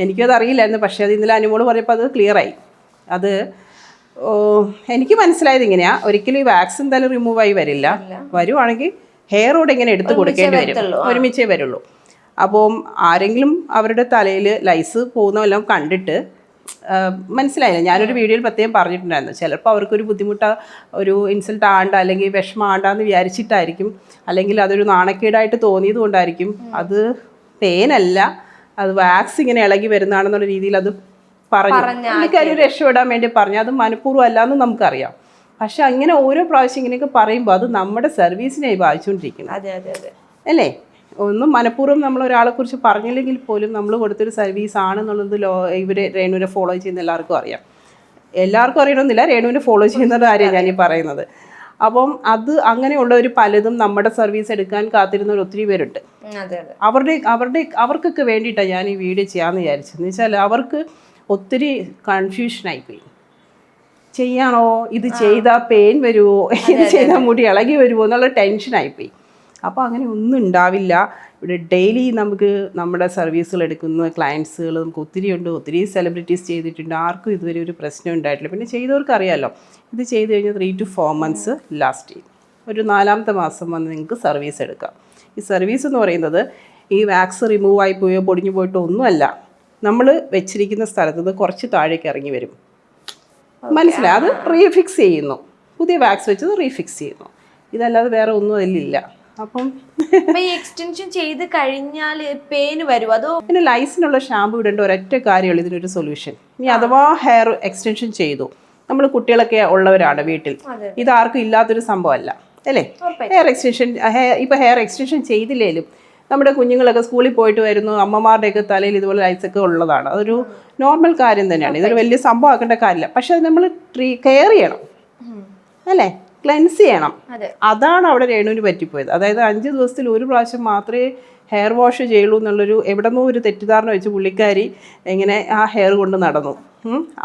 എനിക്കത് അറിയില്ലായിരുന്നു. പക്ഷേ അത് ഇന്നലെ അനുമോള് പറഞ്ഞപ്പോൾ അത് ക്ലിയറായി. അത് എനിക്ക് മനസ്സിലായത് ഇങ്ങനെയാണ്, ഒരിക്കലും ഈ വാക്സ് എന്തായാലും റിമൂവ് ആയി വരില്ല. വരുവാണെങ്കിൽ ഹെയറോടെ ഇങ്ങനെ എടുത്ത് കൊടുക്കേണ്ടി വരും, ഒരുമിച്ചേ വരുള്ളൂ. അപ്പം ആരെങ്കിലും അവരുടെ തലയിൽ ലൈസ് പോകുന്നതെല്ലാം കണ്ടിട്ട് മനസ്സിലായില്ല. ഞാനൊരു വീഡിയോയിൽ പ്രത്യേകം പറഞ്ഞിട്ടുണ്ടായിരുന്നു, ചിലപ്പോൾ അവർക്കൊരു ബുദ്ധിമുട്ട്, ഒരു ഇൻസൾട്ട് ആണ്ട അല്ലെങ്കിൽ വിഷമം ആണ്ടാന്ന് വിചാരിച്ചിട്ടായിരിക്കും, അല്ലെങ്കിൽ അതൊരു നാണക്കേടായിട്ട് തോന്നിയത് കൊണ്ടായിരിക്കും. അത് പേനല്ല, അത് വാക്സ് ഇങ്ങനെ ഇളകി വരുന്നതാണെന്നുള്ള രീതിയിൽ അത് പറഞ്ഞു. എനിക്കൊരു രക്ഷപ്പെടാൻ വേണ്ടി പറഞ്ഞു. അത് മനഃപൂർവ്വം അല്ലാന്ന് നമുക്കറിയാം. പക്ഷെ അങ്ങനെ ഓരോ പ്രാവശ്യം ഇങ്ങനെയൊക്കെ പറയുമ്പോൾ അത് നമ്മുടെ സർവീസിനായി ബാധിച്ചുകൊണ്ടിരിക്കുന്നത് അല്ലേ? ഒന്നും മനഃപൂർവ്വം നമ്മൾ ഒരാളെ കുറിച്ച് പറഞ്ഞില്ലെങ്കിൽ പോലും നമ്മൾ കൊടുത്തൊരു സർവീസ് ആണെന്നുള്ളത് ഇവരെ രേണുവിനെ ഫോളോ ചെയ്യുന്ന എല്ലാവർക്കും അറിയാം. എല്ലാവർക്കും അറിയണമെന്നില്ല, രേണുവിനെ ഫോളോ ചെയ്യുന്നത് ആരെയാണ് ഞാനീ പറയുന്നത്. അപ്പം അത് അങ്ങനെയുള്ളവർ പലതും നമ്മുടെ സർവീസ് എടുക്കാൻ കാത്തിരുന്നവർ ഒത്തിരി പേരുണ്ട്. അവർക്കൊക്കെ വേണ്ടിയിട്ടാണ് ഞാൻ ഈ വീഡിയോ ചെയ്യാമെന്ന് വിചാരിച്ചത്. എന്ന് വെച്ചാൽ അവർക്ക് ഒത്തിരി കൺഫ്യൂഷനായിപ്പോയി. ചെയ്യാണോ, ഇത് ചെയ്താൽ പെയിൻ വരുമോ, ഇത് ചെയ്താൽ മുടി ഇളകി വരുമോ എന്നുള്ള ടെൻഷനായിപ്പോയി. അപ്പോൾ അങ്ങനെ ഒന്നും ഉണ്ടാവില്ല. ഇവിടെ ഡെയിലി നമുക്ക് നമ്മുടെ സർവീസുകൾ എടുക്കുന്ന ക്ലയൻസുകൾ നമുക്ക് ഒത്തിരി ഉണ്ട്. ഒത്തിരി സെലിബ്രിറ്റീസ് ചെയ്തിട്ടുണ്ട്. ആർക്കും ഇതുവരെ ഒരു പ്രശ്നം ഉണ്ടായിട്ടില്ല. പിന്നെ ചെയ്തവർക്ക് അറിയാമല്ലോ, ഇത് ചെയ്ത് കഴിഞ്ഞാൽ 3 to 4 months ലാസ്റ്റ് ചെയ്യും. ഒരു 4ാമത്തെ മാസം വന്ന് നിങ്ങൾക്ക് സർവീസ് എടുക്കാം. ഈ സർവീസ് എന്ന് പറയുന്നത് ഈ വാക്സ് റിമൂവ് ആയി പോയോ പൊടിഞ്ഞു പോയിട്ടോ ഒന്നുമല്ല, നമ്മൾ വെച്ചിരിക്കുന്ന സ്ഥലത്ത് നിന്ന് കുറച്ച് താഴേക്ക് ഇറങ്ങി വരും. മനസ്സിലായി? അത് റീഫിക്സ് ചെയ്യുന്നു, പുതിയ വാക്സ് വെച്ചത് റീഫിക്സ് ചെയ്യുന്നു. ഇതല്ലാതെ വേറെ ഒന്നും അതിലില്ല. അപ്പം ഈ എക്സ്റ്റൻഷൻ ചെയ്ത് കഴിഞ്ഞാൽ പെയിൻ വരും? അതോ പിന്നെ ലൈസിനുള്ള ഷാമ്പു ഇടേണ്ട ഒരൊറ്റ കാര്യമുള്ളൂ ഇതിനൊരു സൊല്യൂഷൻ. ഇനി അഥവാ ഹെയർ എക്സ്റ്റൻഷൻ ചെയ്തു, നമ്മൾ കുട്ടികളൊക്കെ ഉള്ളവരാണ് വീട്ടിൽ, ഇതാർക്കും ഇല്ലാത്തൊരു സംഭവമല്ല അല്ലേ? ഹെയർ എക്സ്റ്റൻഷൻ ഇപ്പോൾ ഹെയർ എക്സ്റ്റൻഷൻ ചെയ്തില്ലേലും നമ്മുടെ കുഞ്ഞുങ്ങളൊക്കെ സ്കൂളിൽ പോയിട്ട് വരുന്നു, അമ്മമാരുടെയൊക്കെ തലയിൽ ഇതുപോലെ ലൈസൊക്കെ ഉള്ളതാണ്. അതൊരു നോർമൽ കാര്യം തന്നെയാണ്, ഇതൊരു വലിയ സംഭവം ആക്കേണ്ട കാര്യമില്ല. പക്ഷെ അത് നമ്മൾ കെയർ ചെയ്യണം അല്ലേ, ക്ലെൻസ് ചെയ്യണം. അതാണ് അവിടെ രേണുവിന് പറ്റിപ്പോയത്. അതായത് 5 ദിവസത്തിൽ ഒരു പ്രാവശ്യം മാത്രമേ ഹെയർ വാഷ് ചെയ്യുള്ളൂ എന്നുള്ളൊരു എവിടെന്നോ ഒരു തെറ്റിദ്ധാരണ വെച്ച് പുള്ളിക്കാരി ഇങ്ങനെ ആ ഹെയർ കൊണ്ട് നടന്നു.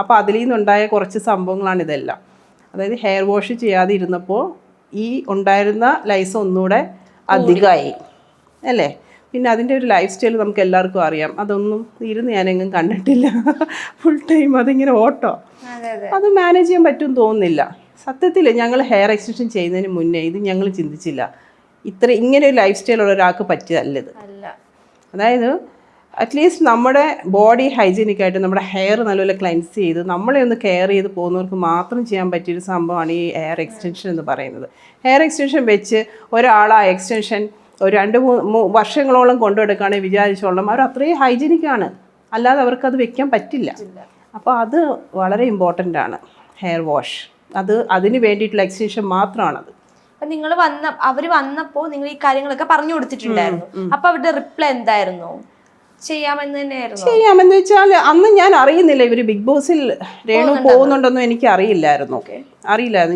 അപ്പോൾ അതിൽ നിന്നുണ്ടായ കുറച്ച് സംഭവങ്ങളാണ് ഇതെല്ലാം. അതായത് ഹെയർ വാഷ് ചെയ്യാതെ ഇരുന്നപ്പോൾ ഈ ഉണ്ടായിരുന്ന ലൈസ് ഒന്നുകൂടെ അധികമായി അല്ലേ? പിന്നെ അതിൻ്റെ ഒരു ലൈഫ് സ്റ്റൈൽ നമുക്ക് എല്ലാവർക്കും അറിയാം. അതൊന്നും ഇരുന്ന് ഞാനെങ്ങും കണ്ടിട്ടില്ല. ഫുൾ ടൈം അതിങ്ങനെ ഓട്ടോ, അത് മാനേജ് ചെയ്യാൻ പറ്റുമെന്ന് തോന്നുന്നില്ല. സത്യത്തിൽ ഞങ്ങൾ ഹെയർ എക്സ്റ്റൻഷൻ ചെയ്യുന്നതിന് മുന്നേ ഇത് ഞങ്ങൾ ചിന്തിച്ചില്ല. ഇങ്ങനെ ഒരു ലൈഫ് സ്റ്റൈലുള്ള ഒരാൾക്ക് പറ്റിയതല്ലത്. അതായത് അറ്റ്ലീസ്റ്റ് നമ്മുടെ ബോഡി ഹൈജീനിക്കായിട്ട് നമ്മുടെ ഹെയർ നല്ലപോലെ ക്ലെൻസ് ചെയ്ത് നമ്മളെ ഒന്ന് കെയർ ചെയ്ത് പോകുന്നവർക്ക് മാത്രം ചെയ്യാൻ പറ്റിയൊരു സംഭവമാണ് ഈ ഹെയർ എക്സ്റ്റൻഷൻ എന്ന് പറയുന്നത്. ഹെയർ എക്സ്റ്റൻഷൻ വെച്ച് ഒരാൾ ആ എക്സ്റ്റൻഷൻ ഒരു 2-3 വർഷങ്ങളോളം കൊണ്ടുവെടുക്കുകയാണെങ്കിൽ വിചാരിച്ചോളാം അവർ അത്രയും ഹൈജീനിക്കാണ്, അല്ലാതെ അവർക്കത് വെക്കാൻ പറ്റില്ല. അപ്പോൾ അത് വളരെ ഇമ്പോർട്ടൻ്റ് ആണ് ഹെയർ വാഷ്. അതിന് വേണ്ടിയിട്ടുള്ള എക്സ്റ്റൻഷൻ മാത്രമാണത്. നിങ്ങൾ അവർ വന്നപ്പോൾ നിങ്ങൾ ഈ കാര്യങ്ങളൊക്കെ പറഞ്ഞു കൊടുത്തിട്ടുണ്ടായിരുന്നു. അപ്പോൾ അവരുടെ റിപ്ലൈ എന്തായിരുന്നു? ചെയ്യാമെന്ന് തന്നെയായിരുന്നു. ചെയ്യാമെന്ന് വെച്ചാൽ അന്ന് ഞാൻ അറിയുന്നില്ല ഇവർ ബിഗ് ബോസിൽ രേണു പോകുന്നുണ്ടെന്നും എനിക്ക് അറിയില്ലായിരുന്നു.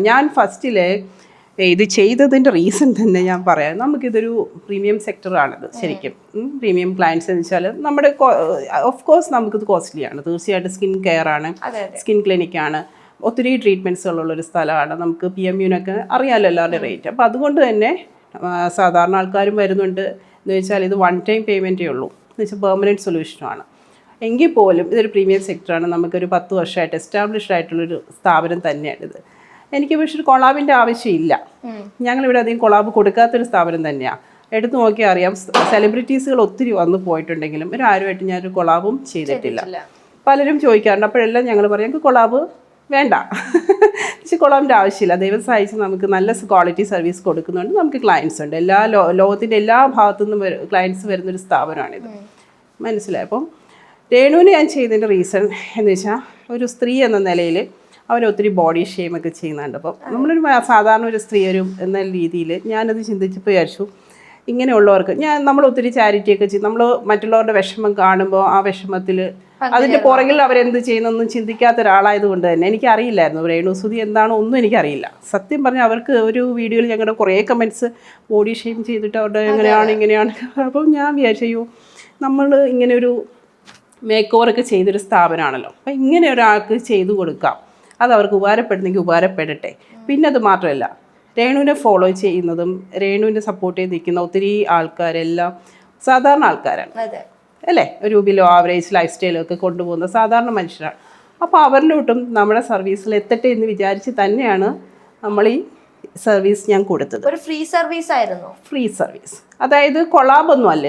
ഞാൻ ഫസ്റ്റിലെ ഇത് ചെയ്തതിൻ്റെ റീസൺ തന്നെ ഞാൻ പറയാം. നമുക്കിതൊരു പ്രീമിയം സെക്ടറാണിത് ശരിക്കും. പ്രീമിയം ക്ലയൻസ് എന്ന് വെച്ചാൽ നമ്മുടെ ഓഫ് കോഴ്സ് നമുക്കിത് കോസ്റ്റ്ലിയാണ്. തീർച്ചയായിട്ടും സ്കിൻ കെയർ ആണ്, സ്കിൻ ക്ലിനിക്കാണ്, ഒത്തിരി ട്രീറ്റ്മെൻറ്റ്സുള്ളൊരു സ്ഥലമാണ്. നമുക്ക് PMUനൊക്കെ അറിയാമല്ലോ എല്ലാവരുടെ റേറ്റ്. അപ്പോൾ അതുകൊണ്ട് തന്നെ സാധാരണ ആൾക്കാരും വരുന്നുണ്ട്. എന്ന് വെച്ചാൽ ഇത് 1 ടൈം പേയ്മെൻറ്റേ ഉള്ളൂ. എന്ന് വെച്ചാൽ പെർമനൻറ്റ് സൊല്യൂഷനുമാണ്. എങ്കിൽ പോലും ഇതൊരു പ്രീമിയം സെക്ടറാണ്. നമുക്കൊരു 10 വർഷമായിട്ട് എസ്റ്റാബ്ലിഷ്ഡ് ആയിട്ടുള്ളൊരു സ്ഥാപനം തന്നെയാണിത്. എനിക്ക് പക്ഷേ ഒരു കൊളാബിൻ്റെ ആവശ്യമില്ല. ഞങ്ങളിവിടെ അധികം കൊളാബ് കൊടുക്കാത്തൊരു സ്ഥാപനം തന്നെയാണ്. എടുത്തു നോക്കിയാൽ അറിയാം, സെലിബ്രിറ്റീസുകൾ ഒത്തിരി വന്നു പോയിട്ടുണ്ടെങ്കിലും ആരുമായിട്ട് ഞാനൊരു കൊളാബും ചെയ്തിട്ടില്ല. പലരും ചോദിക്കാറുണ്ട്. അപ്പോഴെല്ലാം ഞങ്ങൾ പറയും ഞങ്ങൾക്ക് കൊളാബ് വേണ്ട, പക്ഷേ കൊളാബിൻ്റെ ആവശ്യമില്ല. ദൈവം സഹായിച്ച് നമുക്ക് നല്ല ക്വാളിറ്റി സർവീസ് കൊടുക്കുന്നുണ്ട്. നമുക്ക് ക്ലയൻസ് ഉണ്ട്. എല്ലാ ലോകത്തിൻ്റെ എല്ലാ ഭാഗത്തു നിന്നും ക്ലയൻസ് വരുന്നൊരു സ്ഥാപനമാണിത്. മനസ്സിലായി? അപ്പം രേണുവിന് ഞാൻ ചെയ്തതിൻ്റെ റീസൺ എന്ന് വെച്ചാൽ ഒരു സ്ത്രീ എന്ന നിലയിൽ അവരൊത്തിരി ബോഡി ഷെയിമൊക്കെ ചെയ്യുന്നുണ്ട്. അപ്പം നമ്മളൊരു സാധാരണ ഒരു സ്ത്രീ എന്ന രീതിയിൽ ഞാനത് ചിന്തിച്ചപ്പോൾ വിചാരിച്ചു, ഇങ്ങനെയുള്ളവർക്ക് നമ്മൾ ഒത്തിരി ചാരിറ്റിയൊക്കെ ചെയ്യും. നമ്മൾ മറ്റുള്ളവരുടെ വിഷമം കാണുമ്പോൾ ആ വിഷമത്തിൽ അതിൻ്റെ പുറകിൽ അവരെന്ത് ചെയ്യുന്നൊന്നും ചിന്തിക്കാത്ത ഒരാളായതുകൊണ്ട് തന്നെ എനിക്കറിയില്ലായിരുന്നു രേണുസുതി എന്താണോ ഒന്നും എനിക്കറിയില്ല. സത്യം പറഞ്ഞാൽ അവർക്ക് ഒരു വീഡിയോയിൽ ഞങ്ങളുടെ കുറേ കമൻറ്റ്സ് ബോഡി ഷെയിം ചെയ്തിട്ട് അവരുടെ എങ്ങനെയാണ് ഇങ്ങനെയാണ്. അപ്പം ഞാൻ വിചാരിച്ചു, നമ്മൾ ഇങ്ങനെ ഒരു മേക്ക് ഓവറൊക്കെ ചെയ്തൊരു സ്ഥാപനമാണല്ലോ, അപ്പം ഇങ്ങനെ ഒരാൾക്ക് ചെയ്തു കൊടുക്കാം, അത് അവർക്ക് ഉപകാരപ്പെടുന്നെങ്കിൽ ഉപകാരപ്പെടട്ടെ. പിന്നെ അത് മാത്രമല്ല, രേണുവിനെ ഫോളോ ചെയ്യുന്നതും രേണുവിനെ സപ്പോർട്ട് ചെയ്ത് നിൽക്കുന്ന ഒത്തിരി ആൾക്കാരെല്ലാം സാധാരണ ആൾക്കാരാണ് അല്ലേ, ഒരു ബിലോ ആവറേജ് ലൈഫ് സ്റ്റൈലൊക്കെ കൊണ്ടുപോകുന്ന സാധാരണ മനുഷ്യരാണ്. അപ്പോൾ അവരിലോട്ടും നമ്മുടെ സർവീസിൽ എത്തട്ടെ എന്ന് വിചാരിച്ച് തന്നെയാണ് നമ്മൾ ഈ സർവീസ് ഞാൻ കൊടുത്തത്. ഒരു ഫ്രീ സർവീസ് ആയിരുന്നു. ഫ്രീ സർവീസ്, അതായത് കൊളാബൊന്നും അല്ല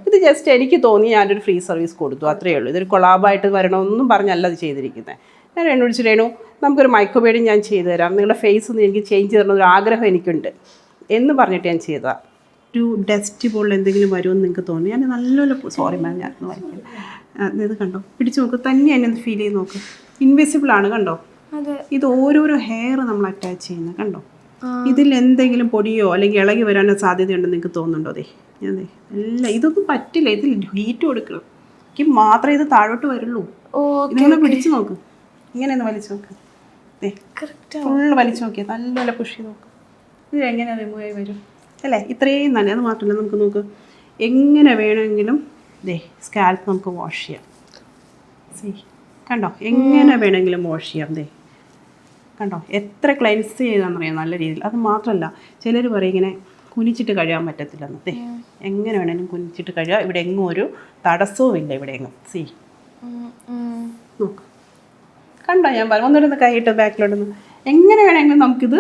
ഇത് ജസ്റ്റ് എനിക്ക് തോന്നി ഞാനൊരു ഫ്രീ സർവീസ് കൊടുത്തു, അത്രയേ ഉള്ളൂ. ഇതൊരു കൊളാബായിട്ട് വരണമെന്നും പറഞ്ഞല്ല അത് ചെയ്തിരിക്കുന്നത്. ഞാൻ രേണു വിളിച്ച്, രേണു നമുക്കൊരു മൈക്രോബ്ലേഡിങ് ഞാൻ ചെയ്തു തരാം, നിങ്ങളുടെ ഫേസ് ഒന്ന് എനിക്ക് ചേഞ്ച് തരണമെന്നൊരു ആഗ്രഹം എനിക്കുണ്ട് എന്ന് പറഞ്ഞിട്ട് ഞാൻ ചെയ്തതാണ്. ഒരു ഡസ്റ്റ് പോലെ എന്തെങ്കിലും വരുമെന്ന് നിങ്ങൾക്ക് തോന്നി, ഞാൻ നല്ലപോലെ സോറി മാം ഞാൻ വായിക്കില്ല. ഇത് കണ്ടോ, പിടിച്ച് നോക്ക്, തന്നെ എന്നെ ഒന്ന് ഫീൽ ചെയ്ത് നോക്ക്. ഇൻവിസിബിൾ ആണ് കണ്ടോ. ഇത് ഓരോരോ ഹെയർ നമ്മൾ അറ്റാച്ച് ചെയ്യുന്നത് കണ്ടോ. ഇതിൽ എന്തെങ്കിലും പൊടിയോ അല്ലെങ്കിൽ ഇളകി വരാനോ സാധ്യതയുണ്ടെന്ന് നിങ്ങൾക്ക് തോന്നുന്നുണ്ടോ? ഞാൻ എല്ലാം ഇതൊന്നും പറ്റില്ല, ഇതിൽ ഹീറ്റ് കൊടുക്കണം. എനിക്ക് മാത്രമേ ഇത് താഴോട്ട് വരുള്ളൂ. ഇങ്ങനെ പിടിച്ച് നോക്ക്, ഇങ്ങനെ ഒന്ന് വലിച്ചു നോക്ക്, ഫുള്ള് വലിച്ചു നോക്കിയാൽ നല്ലപോലെ പുഷ് ചെയ്ത് നോക്ക്. ഇത് എങ്ങനെ റിമൂവ് ആയി വരും അല്ലേ? ഇത്രയും നല്ല. അത് മാത്രമല്ല, നമുക്ക് നോക്ക് എങ്ങനെ വേണമെങ്കിലും സ്കാൽപ്പ് നമുക്ക് വാഷ് ചെയ്യാം. കണ്ടോ, എങ്ങനെ വേണമെങ്കിലും വാഷ് ചെയ്യാം. കണ്ടോ എത്ര ക്ലെൻസ് ചെയ്താണെന്നറിയാം നല്ല രീതിയിൽ. അത് മാത്രമല്ല, ചിലർ പറയും ഇങ്ങനെ കുനിച്ചിട്ട് കഴുകാൻ പറ്റത്തില്ലെന്ന്. എങ്ങനെ വേണമെങ്കിലും കുനിച്ചിട്ട് കഴുകാം, ഇവിടെ എങ്ങും ഒരു തടസ്സവും ഇല്ല. ഇവിടെ എങ്ങും നോക്ക്, കണ്ടോ ഞാൻ പറഞ്ഞു, ഒന്നിടന്ന് കൈയിട്ട് ബാക്കിലോട്ടൊന്ന് എങ്ങനെ വേണമെങ്കിലും നമുക്കിത്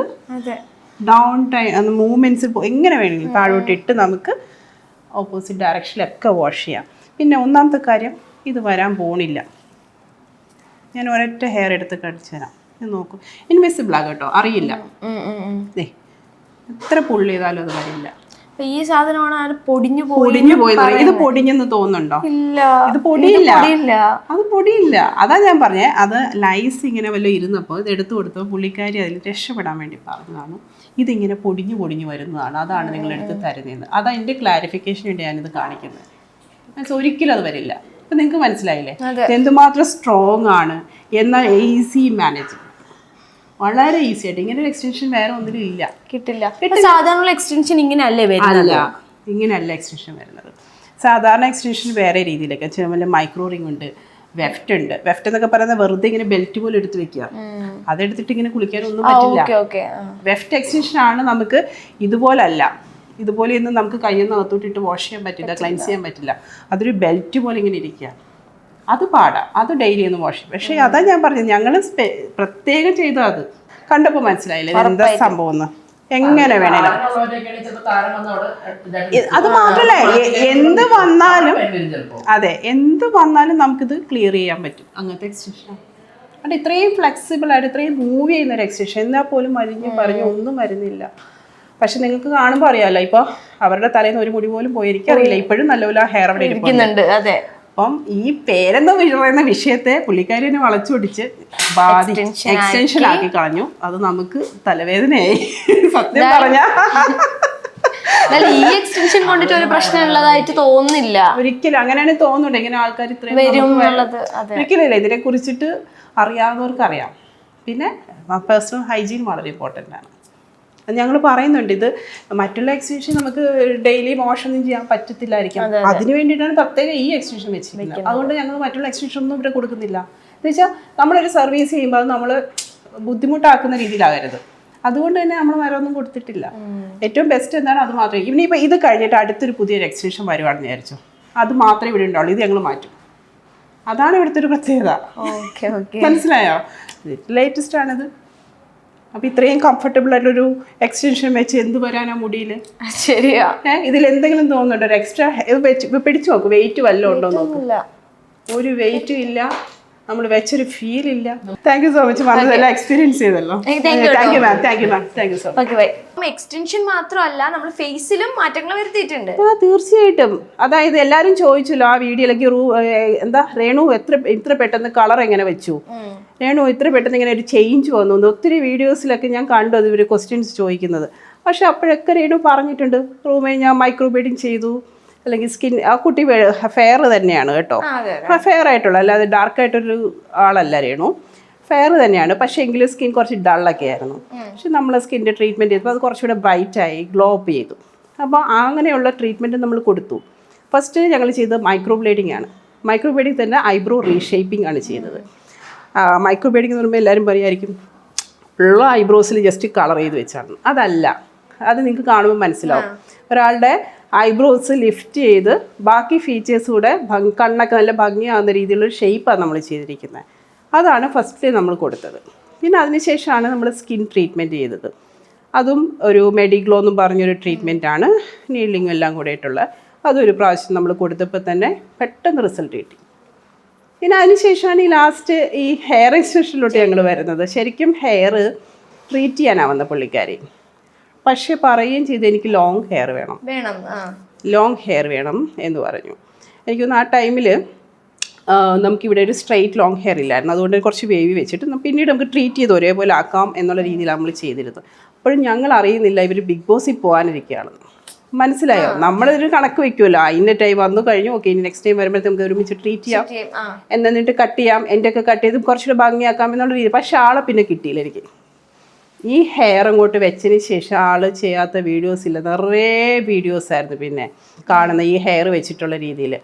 ഡൗൺ ടൈം മൂവ്മെൻറ്റ്സ് എങ്ങനെ വേണമെങ്കിലും താഴോട്ട് ഇട്ട് നമുക്ക് ഓപ്പോസിറ്റ് ഡയറക്ഷനിലൊക്കെ വാഷ് ചെയ്യാം. പിന്നെ ഒന്നാമത്തെ കാര്യം, ഇത് വരാൻ പോണില്ല. ഞാൻ ഒരൊറ്റ ഹെയർ എടുത്ത് കടിച്ചു തരാം. ഞാൻ നോക്കും, ഇൻവിസിബിളാണ് കേട്ടോ, അറിയില്ല. എത്ര പുള്ളി ചെയ്താലും അത് വരില്ല. ഈ സാധനമാണ് പൊടിഞ്ഞു പോയത്. ഇത് പൊടിഞ്ഞെന്ന് തോന്നുന്നുണ്ടോ? ഇത് പൊടിയില്ല, അത് പൊടിയില്ല. അതാ ഞാൻ പറഞ്ഞേ, അത് ലൈസ് ഇങ്ങനെ വല്ല ഇരുന്നപ്പോൾ ഇത് എടുത്തു കൊടുത്തപ്പോൾ പുള്ളിക്കാരി അതിൽ രക്ഷപ്പെടാൻ വേണ്ടി പറഞ്ഞതാണ്. ഇതിങ്ങനെ പൊടിഞ്ഞു വരുന്നതാണ്, അതാണ് നിങ്ങളെടുത്ത് തരുന്നതെന്ന്. അതാ എൻ്റെ ക്ലാരിഫിക്കേഷന് വേണ്ടി ഞാനിത് കാണിക്കുന്നത്. ഒരിക്കലും അത് വരില്ല. അപ്പം നിങ്ങൾക്ക് മനസ്സിലായില്ലേ എന്തുമാത്രം സ്ട്രോങ് ആണ്, എന്നാൽ ഈസി മാനേജ്, വളരെ ഈസി ആയിട്ട്. ഇങ്ങനെ ഒരു എക്സ്റ്റൻഷൻ വേറെ ഒന്നിലും ഇല്ല, കിട്ടില്ല. സാധാരണ എക്സ്റ്റൻഷൻ ഇങ്ങനെയല്ലേ വരുന്നത്? ഇങ്ങനെയല്ല എക്സ്റ്റൻഷൻ വരുന്നത്. സാധാരണ എക്സ്റ്റൻഷൻ വേറെ രീതിയിലൊക്കെ ചില മൈക്രോ റിംഗ് ഉണ്ട്, വെഫ്റ്റ് ഉണ്ട്. വെഫ്റ്റ് എന്നൊക്കെ പറയുന്നത് വെറുതെ ഇങ്ങനെ ബെൽറ്റ് പോലെ എടുത്ത് വെക്കുക, അതെടുത്തിട്ട് ഇങ്ങനെ കുളിക്കാനൊന്നും പറ്റില്ല. വെഫ്റ്റ് എക്സ്റ്റൻഷൻ ആണ് നമുക്ക് ഇതുപോലല്ല. ഇതുപോലെ ഒന്നും നമുക്ക് കയ്യൊന്നും അകത്തോട്ടിട്ട് വാഷ് ചെയ്യാൻ പറ്റില്ല, ക്ലൻസ് ചെയ്യാൻ പറ്റില്ല. അതൊരു ബെൽറ്റ് പോലെ ഇങ്ങനെ ഇരിക്കുക, അത് പാടാം. അത് ഡെയിലി ഒന്ന് വാഷ് ചെയ്യും. പക്ഷേ അതാ ഞാൻ പറഞ്ഞത്, ഞങ്ങൾ പ്രത്യേകം ചെയ്തു. അത് കണ്ടപ്പോൾ മനസ്സിലായില്ലേ എന്താ സംഭവം എന്ന്. എങ്ങനെ വേണേലും, അത് മാത്രല്ല എന്ത് വന്നാലും, അതെ എന്ത് വന്നാലും നമുക്കിത് ക്ലിയർ ചെയ്യാൻ പറ്റും. അങ്ങനത്തെ എക്സ്റ്റൻഷൻ അത് ഇത്രയും ഫ്ലെക്സിബിൾ ആയിട്ട് ഇത്രയും മൂവ് ചെയ്യുന്ന ഒരു എക്സ്റ്റൻഷൻ. എന്നാൽ പോലും പറഞ്ഞു ഒന്നും വരുന്നില്ല. പക്ഷെ നിങ്ങൾക്ക് കാണുമ്പോൾ അറിയാമല്ലോ, ഇപ്പോൾ അവരുടെ തലേന്ന് ഒരു മുടി പോലും പോയി, എനിക്കറിയില്ല. ഇപ്പോഴും നല്ലപോലെ ഹെയർ അവിടെ ഇരിക്കുന്നുണ്ട്. അതെ. അപ്പം ഈ പേരെന്ന് പറയുന്ന വിഷയത്തെ പുള്ളിക്കാരിനെ വളച്ചൊടിച്ച് എക്സ്റ്റൻഷൻ ആക്കി കളഞ്ഞു. അത് നമുക്ക് തലവേദനയായി സത്യം പറഞ്ഞ. ഈ എക്സ്റ്റൻഷൻ കൊണ്ടിട്ട് ഒരു പ്രശ്നം ഉള്ളതായിട്ട് തോന്നുന്നില്ല ഒരിക്കലും. അങ്ങനെയാണ് തോന്നുന്നുണ്ട്, ഇങ്ങനെ ആൾക്കാർ ഇത്രയും ഒരിക്കലില്ല. ഇതിനെ കുറിച്ചിട്ട് അറിയാവുന്നവർക്ക് അറിയാം. പിന്നെ പേഴ്സണൽ ഹൈജീൻ വളരെ ഇമ്പോർട്ടൻ്റ് ആണ്. ഞങ്ങൾ പറയുന്നുണ്ട്, ഇത് മറ്റുള്ള എക്സ്റ്റൻഷൻ നമുക്ക് ഡെയിലി മോഷൊന്നും ചെയ്യാൻ പറ്റത്തില്ലായിരിക്കും. അതിന് വേണ്ടിയിട്ടാണ് പ്രത്യേകം ഈ എക്സ്റ്റൻഷൻ വെച്ചിരിക്കുന്നത്. അതുകൊണ്ട് ഞങ്ങൾ മറ്റുള്ള എക്സ്റ്റൻഷൻ ഒന്നും ഇവിടെ കൊടുക്കുന്നില്ല. എന്ന് വെച്ചാൽ നമ്മളൊരു സർവീസ് ചെയ്യുമ്പോൾ അത് നമ്മൾ ബുദ്ധിമുട്ടാക്കുന്ന രീതിയിലാകരുത്. അതുകൊണ്ട് തന്നെ നമ്മൾ മരമൊന്നും കൊടുത്തിട്ടില്ല. ഏറ്റവും ബെസ്റ്റ് എന്താണ് അത് മാത്രമേ. ഇനിയിപ്പോൾ ഇത് കഴിഞ്ഞിട്ട് അടുത്തൊരു പുതിയൊരു എക്സ്റ്റൻഷൻ വരുവാണെന്ന് വിചാരിച്ചു, അത് മാത്രമേ ഇവിടെ ഉണ്ടാവുള്ളൂ. ഇത് ഞങ്ങൾ മാറ്റും. അതാണ് ഇവിടുത്തെ ഒരു പ്രത്യേകത. മനസ്സിലായോ? ലേറ്റസ്റ്റ് ആണിത്. അപ്പോൾ ഇത്രയും കംഫർട്ടബിൾ ആയിട്ടൊരു എക്സ്റ്റൻഷൻ വെച്ച് എന്ത് വരാനാ മുടിയിൽ? ശരിയാ. ഇതിൽ എന്തെങ്കിലും തോന്നുന്നുണ്ടോ? ഒരു എക്സ്ട്രാ ഇത് പിടിച്ചു നോക്കും, വെയിറ്റ് വല്ലതും ഉണ്ടോ നോക്കും. ഒരു വെയിറ്റും ഇല്ല, നമ്മൾ വെച്ചൊരു ഫീൽ ഇല്ല. Thank you so much. വന്നതെല്ലാം എക്സ്പീരിയൻസ് ചെയ്തല്ലോ. Thank you ma'am. Thank you ma'am. Thank you so much. Extension മാത്രമല്ല, നമ്മൾ ഫേസിലും മാറ്റങ്ങൾ വരുത്തിയിട്ടുണ്ട്. തീർച്ചയായിട്ടും. അതായത് എല്ലാവരും ചോദിച്ചല്ലോ ആ വീഡിയോയിലേക്ക്, എന്താ രേണു ഇത്ര പെട്ടെന്ന് കളർ എങ്ങനെ വെച്ചു, രേണു ഇത്ര പെട്ടെന്ന് ഇങ്ങനെ ഒരു ചേഞ്ച് വന്നു. ഒത്തിരി വീഡിയോസിലൊക്കെ ഞാൻ കണ്ടു അത് ഇവർ ക്വസ്റ്റ്യൻസ് ചോദിക്കുന്നത്. പക്ഷെ അപ്പോഴൊക്കെ രേണു പറഞ്ഞിട്ടുണ്ട്, റൂമിൽ ഞാൻ മൈക്രോബ്ലേഡിങ് ചെയ്തു, അല്ലെങ്കിൽ സ്കിൻ ആ കുട്ടി ഫെയർ തന്നെയാണ് കേട്ടോ, ഫെയർ ആയിട്ടുള്ള, അല്ലാതെ ഡാർക്കായിട്ടൊരു ആളല്ല രേണു, ഫെയർ തന്നെയാണ്. പക്ഷേ എങ്കിലും സ്കിൻ കുറച്ച് ഡള്ളൊക്കെ ആയിരുന്നു. പക്ഷെ നമ്മൾ സ്കിൻ്റെ ട്രീറ്റ്മെൻറ്റ് ചെയ്തപ്പോൾ അത് കുറച്ചുകൂടെ ബ്രൈറ്റായി, ഗ്ലോ അപ്പ് ചെയ്തു. അപ്പോൾ അങ്ങനെയുള്ള ട്രീറ്റ്മെൻറ്റ് നമ്മൾ കൊടുത്തു. ഫസ്റ്റ് ഞങ്ങൾ ചെയ്തത് മൈക്രോബ്ലേഡിംഗ് ആണ്. മൈക്രോബ്ലേഡിംഗ് തന്നെ ഐബ്രോ റീഷേപ്പിംഗ് ആണ് ചെയ്തത്. മൈക്രോബ്ലേഡിംഗ് എന്ന് പറയുമ്പോൾ എല്ലാവരും പറയുമായിരിക്കും ഉള്ള ഐബ്രോസിൽ ജസ്റ്റ് കളർ ചെയ്ത് വെച്ചാണ്. അതല്ല, അത് നിങ്ങൾക്ക് കാണുമ്പോൾ മനസ്സിലാവും. ഒരാളുടെ ഐബ്രോസ് ലിഫ്റ്റ് ചെയ്ത് ബാക്കി ഫീച്ചേഴ്സ് കൂടെ കണ്ണൊക്കെ നല്ല ഭംഗിയാകുന്ന രീതിയിലുള്ള ഷേപ്പാണ് നമ്മൾ ചെയ്തിരിക്കുന്നത്. അതാണ് ഫസ്റ്റ് നമ്മൾ കൊടുത്തത്. പിന്നെ അതിനുശേഷമാണ് നമ്മൾ സ്കിൻ ട്രീറ്റ്മെൻറ്റ് ചെയ്തത്. അതും ഒരു മെഡിഗ്ലോ എന്നും പറഞ്ഞൊരു ട്രീറ്റ്മെൻറ്റാണ്, നീഡ്ലിങ്ങും എല്ലാം കൂടെ ആയിട്ടുള്ള. അതൊരു പ്രാവശ്യം നമ്മൾ കൊടുത്തപ്പോൾ തന്നെ പെട്ടെന്ന് റിസൾട്ട് കിട്ടി. പിന്നെ അതിനുശേഷമാണ് ഈ ലാസ്റ്റ് ഈ ഹെയർ എക്സ്റ്റൻഷനിലോട്ട് ഞങ്ങൾ വരുന്നത്. ശരിക്കും ഹെയർ ട്രീറ്റ് ചെയ്യാനാണ് വന്ന പുള്ളിക്കാരി. പക്ഷെ പറയുകയും ചെയ്ത് എനിക്ക് ലോങ് ഹെയർ വേണം, ലോങ് ഹെയർ വേണം എന്ന് പറഞ്ഞു. എനിക്കൊന്ന് ആ ടൈമിൽ നമുക്കിവിടെ ഒരു സ്ട്രെയിറ്റ് ലോങ് ഹെയർ ഇല്ലായിരുന്നു. അതുകൊണ്ട് കുറച്ച് വേവി വെച്ചിട്ട് പിന്നീട് നമുക്ക് ട്രീറ്റ് ചെയ്ത് ഒരേപോലെ ആക്കാം എന്നുള്ള രീതിയിൽ നമ്മൾ ചെയ്തിരുന്നത്. അപ്പോഴും ഞങ്ങൾ അറിയുന്നില്ല ഇവർ ബിഗ് ബോസിൽ പോകാനിരിക്കുകയാണെന്ന്. മനസ്സിലായോ? നമ്മളൊരു കണക്ക് വെക്കുമല്ലോ, ഇന്ന ടൈം വന്നു കഴിഞ്ഞു, ഓക്കെ ഇനി നെക്സ്റ്റ് ടൈം വരുമ്പോഴത്തേക്ക് നമുക്ക് ഒരുമിച്ച് ട്രീറ്റ് ചെയ്യാം, എന്നിട്ട് കട്ട് ചെയ്യാം, എൻ്റെ ഒക്കെ കട്ട് ചെയ്ത് കുറച്ചുകൂടെ ഭംഗിയാക്കാം എന്നുള്ള രീതി. പക്ഷെ ആളെ പിന്നെ കിട്ടിയില്ല എനിക്ക്. ഈ ഹെയർ അങ്ങോട്ട് വെച്ചതിന് ശേഷം ആൾ ചെയ്യാത്ത വീഡിയോസ് ഇല്ല, നിറയെ വീഡിയോസ് ആയിരുന്നു പിന്നെ കാണുന്ന ഈ ഹെയർ വെച്ചിട്ടുള്ള രീതിയിൽ.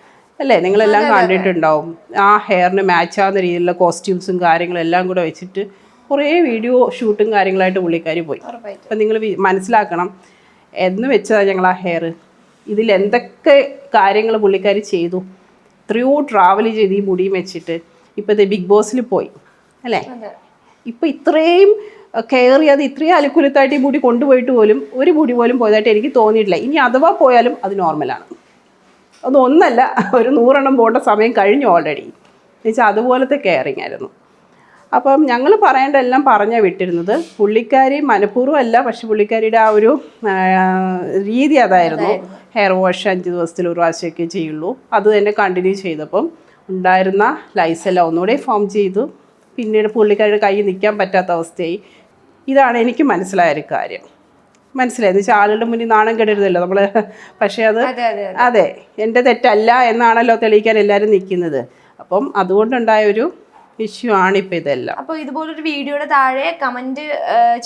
അല്ലേ, നിങ്ങളെല്ലാം കണ്ടിട്ടുണ്ടാവും. ആ ഹെയറിന് മാച്ച് ആവുന്ന രീതിയിലുള്ള കോസ്റ്റ്യൂംസും കാര്യങ്ങളും എല്ലാം കൂടെ വെച്ചിട്ട് കുറേ വീഡിയോ ഷൂട്ടും കാര്യങ്ങളായിട്ട് പുള്ളിക്കാരി പോയി. അപ്പം നിങ്ങൾ മനസ്സിലാക്കണം, എന്ന് വെച്ചതാണ് ഞങ്ങൾ ആ ഹെയർ. ഇതിൽ എന്തൊക്കെ കാര്യങ്ങൾ പുള്ളിക്കാരി ചെയ്തു, എത്രയോ ട്രാവൽ ചെയ്ത് ഈ മുടിയും വെച്ചിട്ട് ഇപ്പോഴത്തെ ബിഗ് ബോസിൽ പോയി അല്ലേ. ഇപ്പം ഇത്രയും കെയർ ചെയ്യാതെ ഇത്രയും അലുക്കുലത്തായിട്ട് ഈ മുടി കൊണ്ടുപോയിട്ട് പോലും ഒരു മുടി പോലും പോയതായിട്ട് എനിക്ക് തോന്നിയിട്ടില്ല. ഇനി അഥവാ പോയാലും അത് നോർമലാണ്. അതൊന്നല്ല, ഒരു 100 പോകേണ്ട സമയം കഴിഞ്ഞു ഓൾറെഡി. എന്നുവെച്ചാൽ അതുപോലത്തെ കെയറിങ് ആയിരുന്നു. അപ്പം ഞങ്ങൾ പറയേണ്ട എല്ലാം പറഞ്ഞാൽ വിട്ടിരുന്നത്. പുള്ളിക്കാരി മനഃപൂർവ്വം അല്ല, പക്ഷെ പുള്ളിക്കാരിയുടെ ആ ഒരു രീതി അതായിരുന്നു. ഹെയർ വാഷ് 5 ദിവസത്തിൽ ഒരു പ്രാവശ്യമൊക്കെ ചെയ്യുള്ളൂ. അത് തന്നെ കണ്ടിന്യൂ ചെയ്തപ്പം ഉണ്ടായിരുന്ന ലൈസെല്ലാം ഒന്നുകൂടെ ഫോം ചെയ്തു. പിന്നീട് പുള്ളിക്കാരുടെ കയ്യിൽ നിൽക്കാൻ പറ്റാത്ത അവസ്ഥയായി. ഇതാണ് എനിക്ക് മനസ്സിലായൊരു കാര്യം. മനസ്സിലായെന്ന് വെച്ചാൽ ആളുകളുടെ മുന്നിൽ നാണം കെടരുതല്ലോ നമ്മൾ. പക്ഷേ അത് അതെ എൻ്റെ തെറ്റല്ല എന്നാണല്ലോ തെളിയിക്കാൻ എല്ലാവരും നിൽക്കുന്നത്. അപ്പം അതുകൊണ്ടുണ്ടായ ഒരു ഇഷ്യൂ ആണ് ഇപ്പം ഇതെല്ലാം. അപ്പോൾ ഇതുപോലൊരു വീഡിയോയുടെ താഴെ കമന്റ്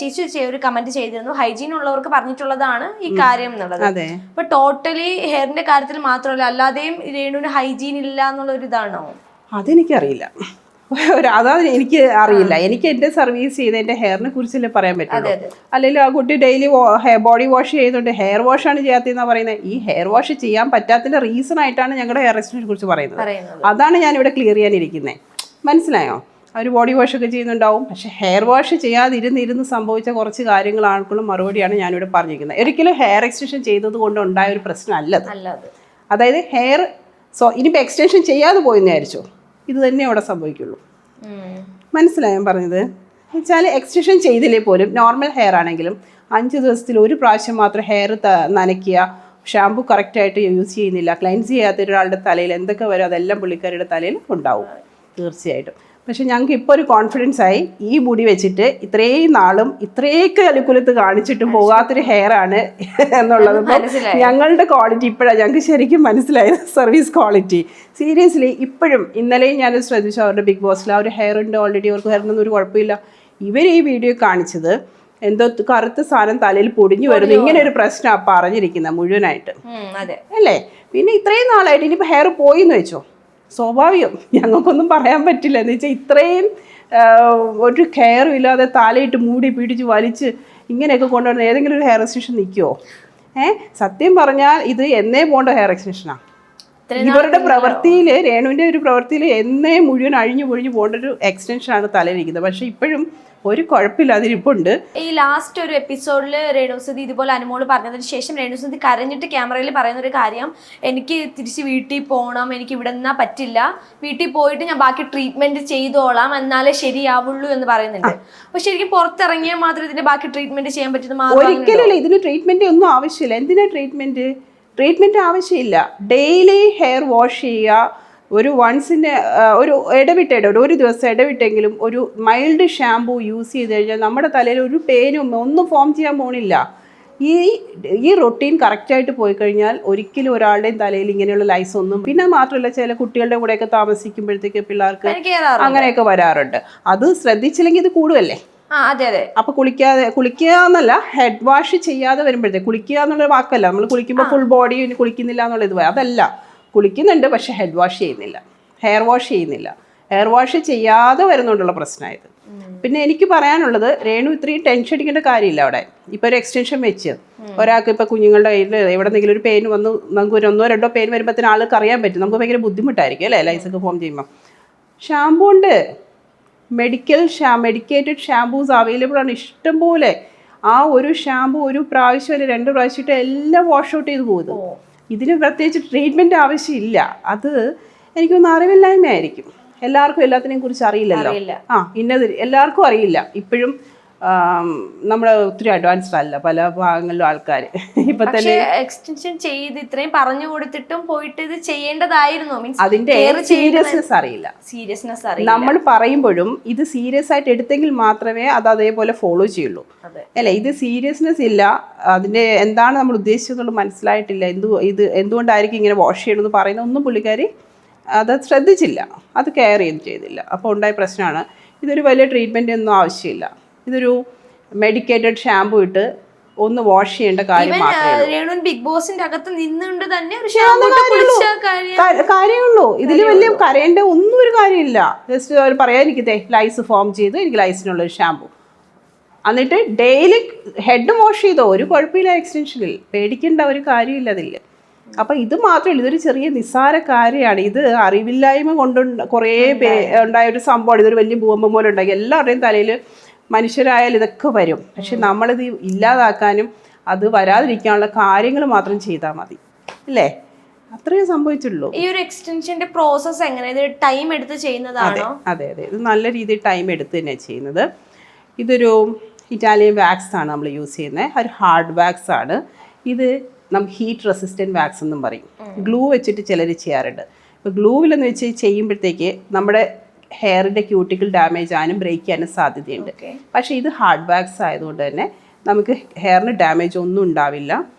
ചേച്ചി ഒരു കമന്റ് ചെയ്തിരുന്നു, ഹൈജീൻ ഉള്ളവർക്ക് പറഞ്ഞിട്ടുള്ളതാണ് ഈ കാര്യം എന്നുള്ളത്. അതെ. അപ്പൊ ടോട്ടലി ഹെയറിന്റെ കാര്യത്തിൽ മാത്രമല്ല, അല്ലാതെയും രേണുവിന് ഹൈജീൻ ഇല്ല എന്നുള്ള ഒരു ഇതാണോ? അതെനിക്കറിയില്ല. അതാണ് എനിക്ക് അറിയില്ല. എനിക്ക് എൻ്റെ സർവീസ് ചെയ്ത് എൻ്റെ ഹെയറിനെ കുറിച്ചല്ലേ പറയാൻ പറ്റുള്ളൂ. അല്ലെങ്കിൽ ആ കുട്ടി ഡെയിലി ബോഡി വാഷ് ചെയ്യുന്നുണ്ട്, ഹെയർ വാഷാണ് ചെയ്യാത്തതെന്നാണ് പറയുന്നത്. ഈ ഹെയർ വാഷ് ചെയ്യാൻ പറ്റാത്തതിൻ്റെ റീസൺ ആയിട്ടാണ് ഞങ്ങളുടെ ഹെയർ എക്സ്റ്റൻഷനെ കുറിച്ച് പറയുന്നത്. അതാണ് ഞാനിവിടെ ക്ലിയർ ചെയ്യാനിരിക്കുന്നത്. മനസ്സിലായോ? അവർ ബോഡി വാഷൊക്കെ ചെയ്യുന്നുണ്ടാവും, പക്ഷേ ഹെയർ വാഷ് ചെയ്യാതിരുന്ന് സംഭവിച്ച കുറച്ച് കാര്യങ്ങളാണെങ്കിലും മറുപടിയാണ് ഞാനിവിടെ പറഞ്ഞിരിക്കുന്നത്. ഒരിക്കലും ഹെയർ എക്സ്റ്റൻഷൻ ചെയ്തത് കൊണ്ട് ഉണ്ടായ ഒരു പ്രശ്നമല്ലത്. അതായത് ഹെയർ ഇനിയിപ്പോൾ എക്സ്റ്റൻഷൻ ചെയ്യാതെ പോയെന്ന് വിചാരിച്ചോ, ഇത് തന്നെ അവിടെ സംഭവിക്കുള്ളൂ. മനസ്സിലായോ പറഞ്ഞത്? വെച്ചാൽ എക്സ്റ്റൻഷൻ ചെയ്തില്ലേ പോലും നോർമൽ ഹെയർ ആണെങ്കിലും 5 ദിവസത്തിൽ ഒരു പ്രാവശ്യം മാത്രം ഹെയർ നനയ്ക്കുക, ഷാമ്പു കറക്റ്റായിട്ട് യൂസ് ചെയ്യുന്നില്ല, ക്ലൻസ് ചെയ്യാത്ത ഒരാളുടെ തലയിൽ എന്തൊക്കെ വരും അതെല്ലാം പുള്ളിക്കാരുടെ തലയിൽ ഉണ്ടാവും തീർച്ചയായിട്ടും. പക്ഷെ ഞങ്ങൾക്ക് ഇപ്പോൾ ഒരു കോൺഫിഡൻസ് ആയി, ഈ മുടി വെച്ചിട്ട് ഇത്രയും നാളും ഇത്രയൊക്കെ അലുക്കുലത്ത് കാണിച്ചിട്ടും പോകാത്തൊരു ഹെയർ ആണ് എന്നുള്ളത് ഞങ്ങളുടെ ക്വാളിറ്റി ഇപ്പോഴാണ് ഞങ്ങൾക്ക് ശരിക്കും മനസ്സിലായത്. സർവീസ് ക്വാളിറ്റി സീരിയസ്ലി ഇപ്പോഴും. ഇന്നലെയും ഞാൻ ശ്രദ്ധിച്ചു അവരുടെ ബിഗ് ബോസിൽ ആ ഒരു ഹെയർ ഉണ്ട് ഓൾറെഡി, അവർക്ക് ഹെയറിനൊന്നും ഒരു കുഴപ്പമില്ല. ഇവർ ഈ വീഡിയോ കാണിച്ചത് എന്തോ കറുത്ത സാധനം തലയിൽ പൊടിഞ്ഞു വരുന്നു, ഇങ്ങനെ ഒരു പ്രശ്നമാണ് പറഞ്ഞിരിക്കുന്നത് മുഴുവനായിട്ട് അല്ലേ. പിന്നെ ഇത്രയും നാളായിട്ട് ഇനിയിപ്പോൾ ഹെയർ പോയി എന്ന് വെച്ചോ, സ്വാഭാവികം, ഞങ്ങൾക്കൊന്നും പറയാൻ പറ്റില്ല. എന്ന് വെച്ചാൽ ഇത്രയും ഒരു കെയറും ഇല്ലാതെ തലയിട്ട് മൂടി പിടിച്ച് വലിച്ച് ഇങ്ങനെയൊക്കെ കൊണ്ടുവരുന്ന ഏതെങ്കിലും ഒരു ഹെയർ എക്സ്റ്റൻഷൻ നിൽക്കുമോ? സത്യം പറഞ്ഞാൽ ഇത് എന്നേ പോകേണ്ട ഹെയർ എക്സ്റ്റൻഷനാണ്. ഇവരുടെ പ്രവൃത്തിയിൽ, രേണുവിൻ്റെ ഒരു പ്രവൃത്തിയിൽ എന്നേ മുഴുവൻ അഴിഞ്ഞു പൊഴിഞ്ഞു പോകേണ്ട ഒരു എക്സ്റ്റൻഷനാണ് തലയിലിരിക്കുന്നത്. പക്ഷെ ഇപ്പോഴും ഒരു കുഴപ്പമില്ല, അതിരിപ്പുണ്ട്. ഈ ലാസ്റ്റ് ഒരു എപ്പിസോഡിൽ രേണുസുതി ഇതുപോലെ അനുമോള് പറഞ്ഞതിന് ശേഷം രേണുസുതി കരഞ്ഞിട്ട് ക്യാമറയിൽ പറയുന്ന ഒരു കാര്യം, എനിക്ക് തിരിച്ച് വീട്ടിൽ പോകണം, എനിക്ക് ഇവിടെ നിന്നാ പറ്റില്ല, വീട്ടിൽ പോയിട്ട് ഞാൻ ബാക്കി ട്രീറ്റ്മെന്റ് ചെയ്തോളാം, എന്നാലേ ശരിയാവുള്ളൂ എന്ന് പറയുന്നുണ്ട്. പക്ഷെ ശരിക്കും പുറത്തിറങ്ങിയാൽ മാത്രം ഇതിന്റെ ബാക്കി ട്രീറ്റ്മെന്റ് ചെയ്യാൻ പറ്റുന്ന ഒരിക്കലല്ല. ഇതിന് ട്രീറ്റ്മെന്റ് ഒന്നും ആവശ്യമില്ല. എന്തിനാ ട്രീറ്റ്മെന്റ് ആവശ്യമില്ല. ഡെയിലി ഹെയർ വാഷ് ചെയ്യുക, ഒരു വൺസിൻ്റെ ഒരു ഒരു ദിവസം ഇടവിട്ടെങ്കിലും ഒരു മൈൽഡ് ഷാമ്പൂ യൂസ് ചെയ്ത് കഴിഞ്ഞാൽ നമ്മുടെ തലയിൽ ഒരു പേനും ഒന്നും ഫോം ചെയ്യാൻ പോണില്ല. ഈ റൊട്ടീൻ കറക്റ്റായിട്ട് പോയി കഴിഞ്ഞാൽ ഒരിക്കലും ഒരാളുടെയും തലയിൽ ഇങ്ങനെയുള്ള ലൈസ് ഒന്നും. പിന്നെ മാത്രമല്ല, ചില കുട്ടികളുടെ കൂടെയൊക്കെ താമസിക്കുമ്പോഴത്തേക്ക് പിള്ളേർക്ക് അങ്ങനെയൊക്കെ വരാറുണ്ട്. അത് ശ്രദ്ധിച്ചില്ലെങ്കിൽ ഇത് കൂടുമല്ലേ. അപ്പൊ കുളിക്കുക എന്നല്ല, ഹെഡ് വാഷ് ചെയ്യാതെ വരുമ്പോഴത്തേക്ക്, കുളിക്കുക എന്നുള്ള വാക്കല്ല, നമ്മൾ കുളിക്കുമ്പോൾ ഫുൾ ബോഡി കുളിക്കുന്നില്ല എന്നുള്ള ഇത് അതല്ല, കുളിക്കുന്നുണ്ട് പക്ഷെ ഹെഡ് വാഷ് ചെയ്യുന്നില്ല, ഹെയർ വാഷ് ചെയ്യുന്നില്ല. ഹെയർ വാഷ് ചെയ്യാതെ വരുന്നതുകൊണ്ടുള്ള പ്രശ്നമായത്. പിന്നെ എനിക്ക് പറയാനുള്ളത്, രേണു ഇത്രയും ടെൻഷൻ അടിക്കേണ്ട കാര്യമില്ല. അവിടെ ഇപ്പോൾ ഒരു എക്സ്റ്റൻഷൻ വെച്ച് ഒരാൾക്ക് ഇപ്പോൾ കുഞ്ഞുങ്ങളുടെ കയ്യിൽ എവിടെന്നെങ്കിലും ഒരു പെയിൻ വന്നു, നമുക്ക് ഒരു 1-2 പെയിൻ വരുമ്പോഴത്തേന് ആൾക്ക് അറിയാൻ പറ്റും. നമുക്ക് ഭയങ്കര ബുദ്ധിമുട്ടായിരിക്കും അല്ലേ ലൈസൊക്കെ ഫോം ചെയ്യുമ്പോൾ. ഷാമ്പൂ ഉണ്ട്, മെഡിക്കേറ്റഡ് ഷാമ്പൂസ് അവൈലബിൾ ആണ് ഇഷ്ടംപോലെ. ആ ഒരു ഷാമ്പൂ ഒരു പ്രാവശ്യം അല്ലെങ്കിൽ 2 പ്രാവശ്യം ഇട്ട് എല്ലാം വാഷ് ഔട്ട് ചെയ്ത് പോകുന്നു. ഇതിന് പ്രത്യേകിച്ച് ട്രീറ്റ്മെൻറ്റ് ആവശ്യമില്ല. അത് എനിക്കൊന്ന് അറിവില്ലായ്മയായിരിക്കും. എല്ലാവർക്കും എല്ലാത്തിനെയും കുറിച്ച് അറിയില്ലല്ലോ. ഇന്നത് എല്ലാവർക്കും അറിയില്ല. ഇപ്പോഴും നമ്മൾ ഒത്തിരി അഡ്വാൻസ്ഡ് അല്ല പല ഭാഗങ്ങളിലും ആൾക്കാർ. ഇപ്പൊ തന്നെ എക്സ്റ്റൻഷൻ ചെയ്ത് ഇത്രയും പറഞ്ഞു കൊടുത്തിട്ടും പോയിട്ട് ഇത് ചെയ്യേണ്ടതായിരുന്നു. അതിന്റെ സീരിയസ്നെസ് അറിയില്ല. നമ്മൾ പറയുമ്പോഴും ഇത് സീരിയസ് ആയിട്ട് എടുത്തെങ്കിൽ മാത്രമേ അത് അതേപോലെ ഫോളോ ചെയ്യുള്ളൂ. അല്ലെ, ഇത് സീരിയസ്നെസ് ഇല്ല. അതിന്റെ എന്താണ് നമ്മൾ ഉദ്ദേശിച്ചതെന്നുള്ളത് മനസ്സിലായിട്ടില്ല. എന്തുകൊണ്ടായിരിക്കും ഇങ്ങനെ വാഷ് ചെയ്യണമെന്ന് പറയുന്ന ഒന്നും പുള്ളിക്കാരി അത് ശ്രദ്ധിച്ചില്ല, അത് കെയർ ചെയ്തില്ല. അപ്പോൾ ഉണ്ടായ പ്രശ്നമാണ്. ഇതൊരു വലിയ ട്രീറ്റ്മെന്റ് ഒന്നും ആവശ്യമില്ല. ഇതൊരു മെഡിക്കേറ്റഡ് ഷാമ്പൂ ഇട്ട് ഒന്ന് വാഷ് ചെയ്യേണ്ട കാര്യം മാത്രമേ ബിഗ് ബോസിന്റെ അകത്ത് നിന്നുകൊണ്ട് തന്നെ കാര്യമുള്ളൂ. ഇതിൽ വലിയ കരയേണ്ട ഒന്നും ഒരു കാര്യമില്ല. ജസ്റ്റ് അവർ പറയാൻ, എനിക്ക് ലൈസ് ഫോം ചെയ്ത് എനിക്ക് ലൈസിനുള്ളൊരു ഷാമ്പൂ, എന്നിട്ട് ഡെയിലി ഹെഡ് വാഷ് ചെയ്തോ, ഒരു കുഴപ്പമില്ല. എക്സ്റ്റൻഷനിൽ പേടിക്കേണ്ട ഒരു കാര്യമില്ല അതിൽ. അപ്പം ഇത് മാത്രമല്ല, ഇതൊരു ചെറിയ നിസ്സാര കാര്യമാണ്. ഇത് അറിവില്ലായ്മ കൊണ്ട് കുറേ ഉണ്ടായ ഒരു സംഭവമാണ്. ഇതൊരു വലിയ ഭൂകമ്പം പോലെ ഉണ്ടാക്കി. എല്ലാവരുടെയും തലയിൽ മനുഷ്യരായാലും ഇതൊക്കെ വരും. പക്ഷെ നമ്മളിത് ഇല്ലാതാക്കാനും അത് വരാതിരിക്കാനുള്ള കാര്യങ്ങൾ മാത്രം ചെയ്താൽ മതി, അല്ലേ? അത്രയേ സംഭവിച്ചുള്ളൂ. ഈ ഒരു എക്സ്റ്റൻഷന്റെ പ്രോസസ്സ് എങ്ങനെ, ഇത് ടൈം എടുത്ത് ചെയ്യുന്നതാണോ? അതെ, ഇത് നല്ല രീതിയിൽ ടൈം എടുത്ത് തന്നെയാണ് ചെയ്യുന്നത്. ഇതൊരു ഇറ്റാലിയൻ വാക്സ് ആണ് നമ്മൾ യൂസ് ചെയ്യുന്നത്. ഒരു ഹാർഡ് വാക്സ് ആണ് ഇത്. നമുക്ക് ഹീറ്റ് റെസിസ്റ്റൻറ്റ് വാക്സ് എന്നും പറയും. ഗ്ലൂ വെച്ചിട്ട് ചിലർ ചെയ്യാറുണ്ട്. ഇപ്പോൾ ഗ്ലൂവിലെന്ന് വെച്ച് ചെയ്യുമ്പോഴത്തേക്ക് നമ്മുടെ ഹെയറിൻ്റെ ക്യൂട്ടിക്കിൾ ഡാമേജ് ആകാനും ബ്രേക്ക് ചെയ്യാനും സാധ്യതയുണ്ട്. പക്ഷേ ഇത് ഹാർഡ് വാക്സ് ആയതുകൊണ്ട് തന്നെ നമുക്ക് ഹെയറിന് ഡാമേജ് ഒന്നും ഉണ്ടാവില്ല.